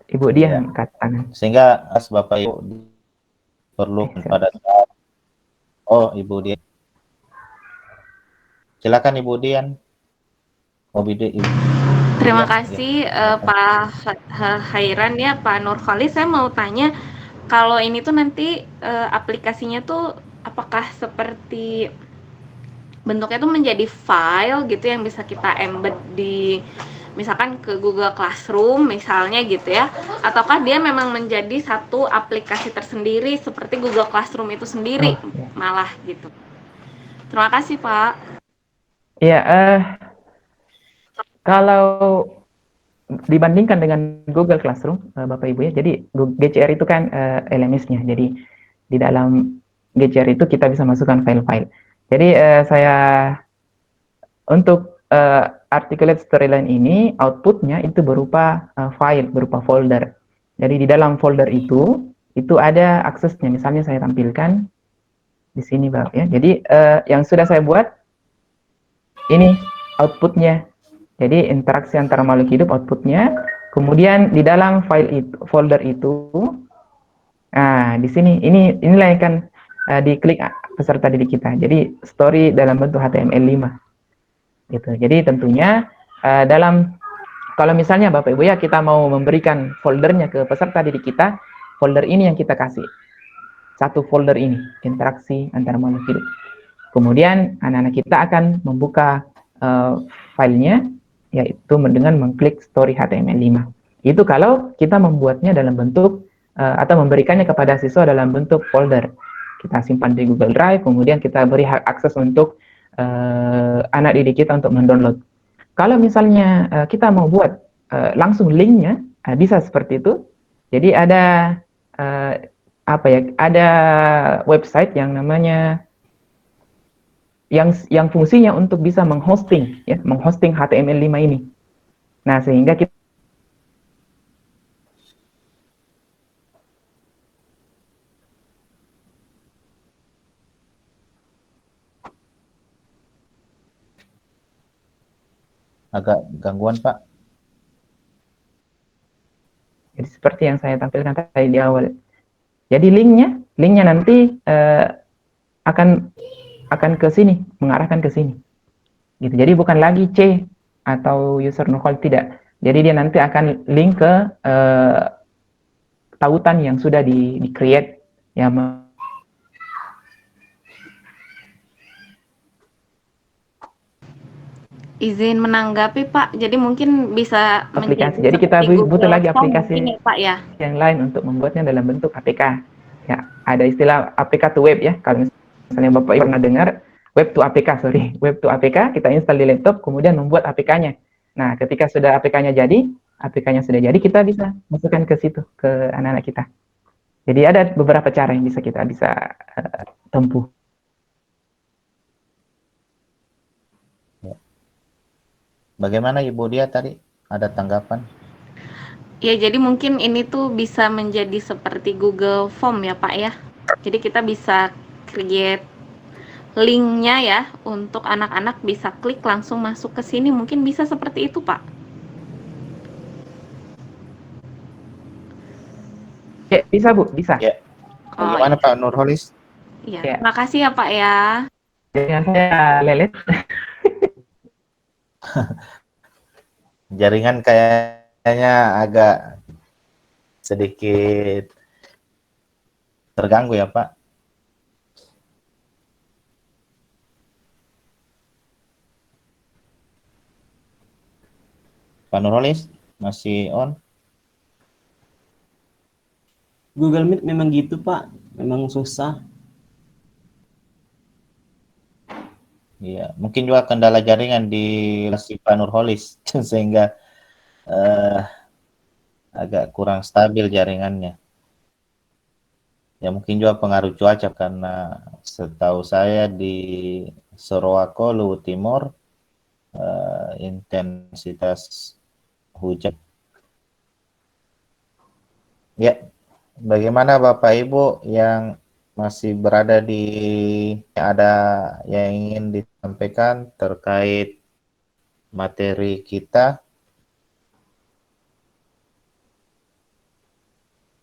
Ibu dia Ya, angkat tangan. sehingga Bapak Ibu perlu pada saat Ibu Dian. Silakan Ibu Dian. Ibu. Terima Ya, kasih ya. Pak Khairan ya, Pak Nurholis. Saya mau tanya, kalau ini tuh nanti aplikasinya tuh apakah seperti bentuknya tuh menjadi file gitu yang bisa kita embed di misalkan ke Google Classroom misalnya gitu ya, ataukah dia memang menjadi satu aplikasi tersendiri seperti Google Classroom itu sendiri malah gitu. Terima kasih Pak. Ya, kalau dibandingkan dengan Google Classroom, Bapak Ibu ya, jadi GCR itu kan LMS-nya, jadi di dalam GCR itu kita bisa masukkan file-file. Jadi saya untuk articulate storyline ini outputnya itu berupa file, berupa folder. Jadi di dalam folder itu ada aksesnya. Misalnya saya tampilkan di sini Bapak ya. Jadi yang sudah saya buat ini outputnya. Jadi interaksi antara makhluk hidup outputnya. Kemudian di dalam file itu, folder itu, nah di sini inilah yang akan diklik peserta didik kita. Jadi story dalam bentuk HTML5. Gitu. Jadi tentunya dalam kalau misalnya Bapak Ibu ya kita mau memberikan foldernya ke peserta didik kita, folder ini yang kita kasih. Satu folder ini, interaksi antara makhluk hidup. Kemudian anak-anak kita akan membuka filenya, yaitu dengan mengklik story HTML5. Itu kalau kita membuatnya dalam bentuk atau memberikannya kepada siswa dalam bentuk folder. Kita simpan di Google Drive, kemudian kita beri hak akses untuk anak didik kita untuk mendownload. Kalau misalnya kita mau buat langsung linknya, bisa seperti itu. Jadi ada ada website yang namanya yang fungsinya untuk bisa menghosting HTML5 ini. Nah, sehingga kita Agak gangguan Pak. jadi seperti yang saya tampilkan tadi di awal. Jadi linknya nanti akan ke sini, mengarahkan ke sini. Gitu. Jadi bukan lagi C atau user no-call, tidak. Jadi dia nanti akan link ke tautan yang sudah di-create ya. Izin menanggapi Pak, jadi mungkin bisa aplikasi. menjadi Jadi kita butuh lagi aplikasi ini, Pak, ya? yang lain untuk membuatnya dalam bentuk APK. Ya, ada istilah APK to web ya. Kalau misalnya Bapak pernah dengar web to APK, web to APK, kita install di laptop, kemudian membuat APK-nya. Nah, ketika sudah APK-nya jadi, kita bisa masukkan ke situ ke anak-anak kita. Jadi ada beberapa cara yang bisa kita tempuh. Bagaimana Ibu Dia tadi? Ada tanggapan? Ya, jadi mungkin ini tuh bisa menjadi seperti Google Form ya Pak ya. Jadi kita bisa create linknya ya, untuk anak-anak bisa klik langsung masuk ke sini. Mungkin bisa seperti itu Pak. Ya, bisa Bu, bisa. Ya. Bagaimana Pak Nurholis? Iya, terima kasih ya Pak ya. Dengan saya Lelet. Jaringan kayaknya agak sedikit terganggu ya Pak. Pak Nurholis masih on? Google Meet memang gitu Pak, memang susah. Iya, mungkin juga kendala jaringan di si Pak Nurholis sehingga eh, agak kurang stabil jaringannya. Ya mungkin juga pengaruh cuaca karena setahu saya di Sorowako, Luwu Timur intensitas hujan. Ya, bagaimana Bapak Ibu yang masih berada di ada yang ingin disampaikan terkait materi kita?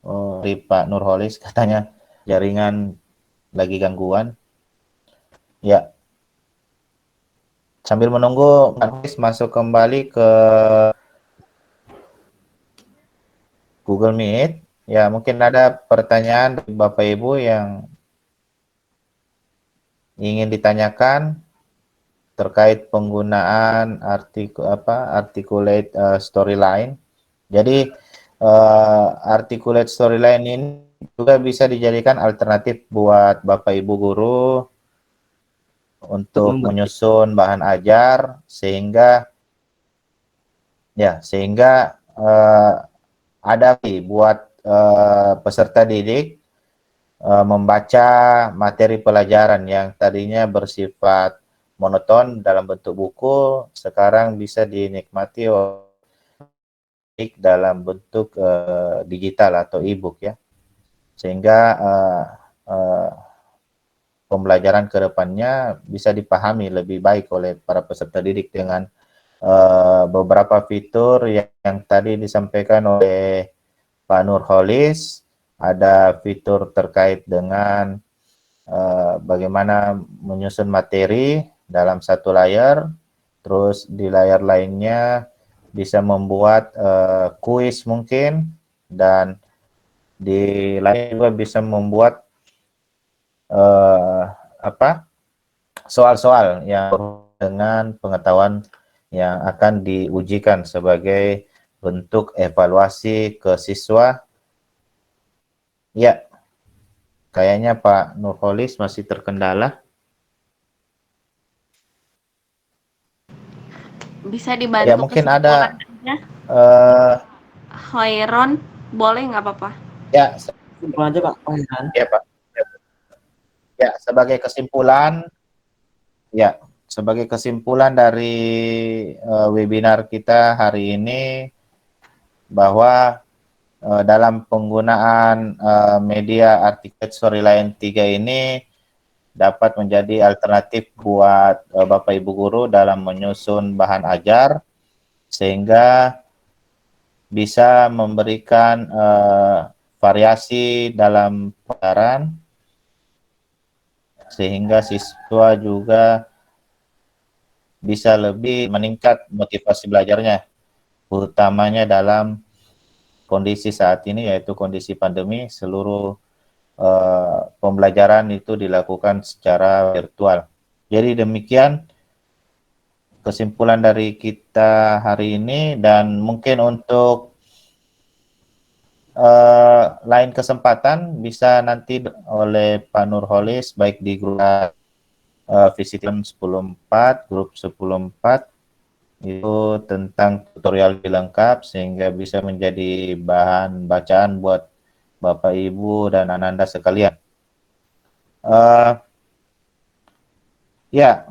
Oh, dari Pak Nurholis katanya jaringan lagi gangguan. Ya, sambil menunggu Pak Nurholis masuk kembali ke Google Meet, ya mungkin ada pertanyaan dari Bapak Ibu yang ingin ditanyakan terkait penggunaan articulate storyline. Jadi articulate storyline ini juga bisa dijadikan alternatif buat Bapak Ibu guru untuk membuat menyusun bahan ajar sehingga ada buat peserta didik membaca materi pelajaran yang tadinya bersifat monoton dalam bentuk buku, sekarang bisa dinikmati dalam bentuk digital atau e-book ya, sehingga pembelajaran ke depannya bisa dipahami lebih baik oleh para peserta didik dengan beberapa fitur yang tadi disampaikan oleh Pak Nurholis. Ada fitur terkait dengan bagaimana menyusun materi dalam satu layar, terus di layar lainnya bisa membuat kuis mungkin, dan di lain juga bisa membuat soal-soal yang dengan pengetahuan yang akan diujikan sebagai bentuk evaluasi ke siswa. Ya, kayaknya Pak Nurholis masih terkendala. Bisa dibantu Ya, mungkin ada kesimpulannya. Hoiron, boleh nggak apa-apa? ya, simpel aja Pak. Oh, ya. ya Pak. Ya, sebagai kesimpulan dari webinar kita hari ini, bahwa dalam penggunaan media Articulate Storyline 3 ini dapat menjadi alternatif buat Bapak Ibu guru dalam menyusun bahan ajar, sehingga bisa memberikan variasi dalam pelajaran, sehingga siswa juga bisa lebih meningkat motivasi belajarnya, utamanya dalam kondisi saat ini, yaitu kondisi pandemi. Seluruh pembelajaran itu dilakukan secara virtual. Jadi demikian kesimpulan dari kita hari ini, dan mungkin untuk lain kesempatan bisa nanti oleh Pak Nurholis baik di grup Visition 10.4, grup 10.4 itu tentang tutorial lebih lengkap, sehingga bisa menjadi bahan bacaan buat Bapak Ibu dan Ananda sekalian. Ya,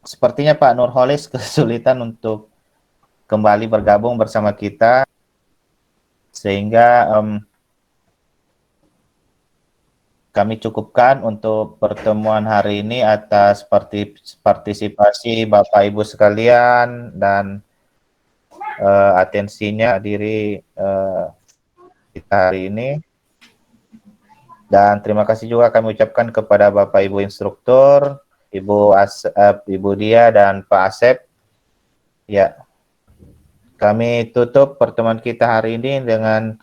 sepertinya Pak Nurholis kesulitan untuk kembali bergabung bersama kita, sehingga kami cukupkan untuk pertemuan hari ini atas partisipasi Bapak Ibu sekalian dan atensinya diri kita hari ini. Dan terima kasih juga kami ucapkan kepada Bapak Ibu instruktur, Ibu Dia dan Pak Asep. Ya, kami tutup pertemuan kita hari ini dengan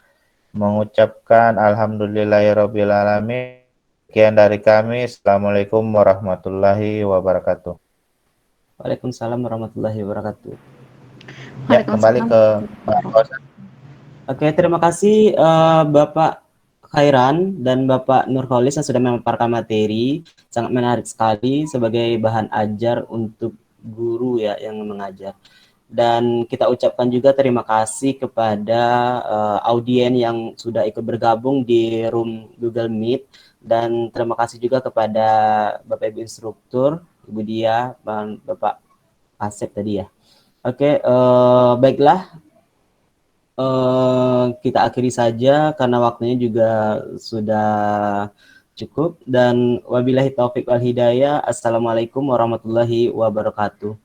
mengucapkan alhamdulillahirrabbilalamin. Sekian dari kami. Assalamualaikum warahmatullahi wabarakatuh. Waalaikumsalam warahmatullahi wabarakatuh. Ya, kembali ke Pak Rosan. Oke, terima kasih Bapak Khairan dan Bapak Nurholis yang sudah memaparkan materi. Sangat menarik sekali sebagai bahan ajar untuk guru ya yang mengajar. Dan kita ucapkan juga terima kasih kepada audien yang sudah ikut bergabung di room Google Meet. Dan terima kasih juga kepada Bapak Ibu instruktur, Ibu Dia, dan Bapak Asep tadi ya. Oke, baiklah. Kita akhiri saja karena waktunya juga sudah cukup, dan wabillahi taufik wal hidayah. Assalamualaikum warahmatullahi wabarakatuh.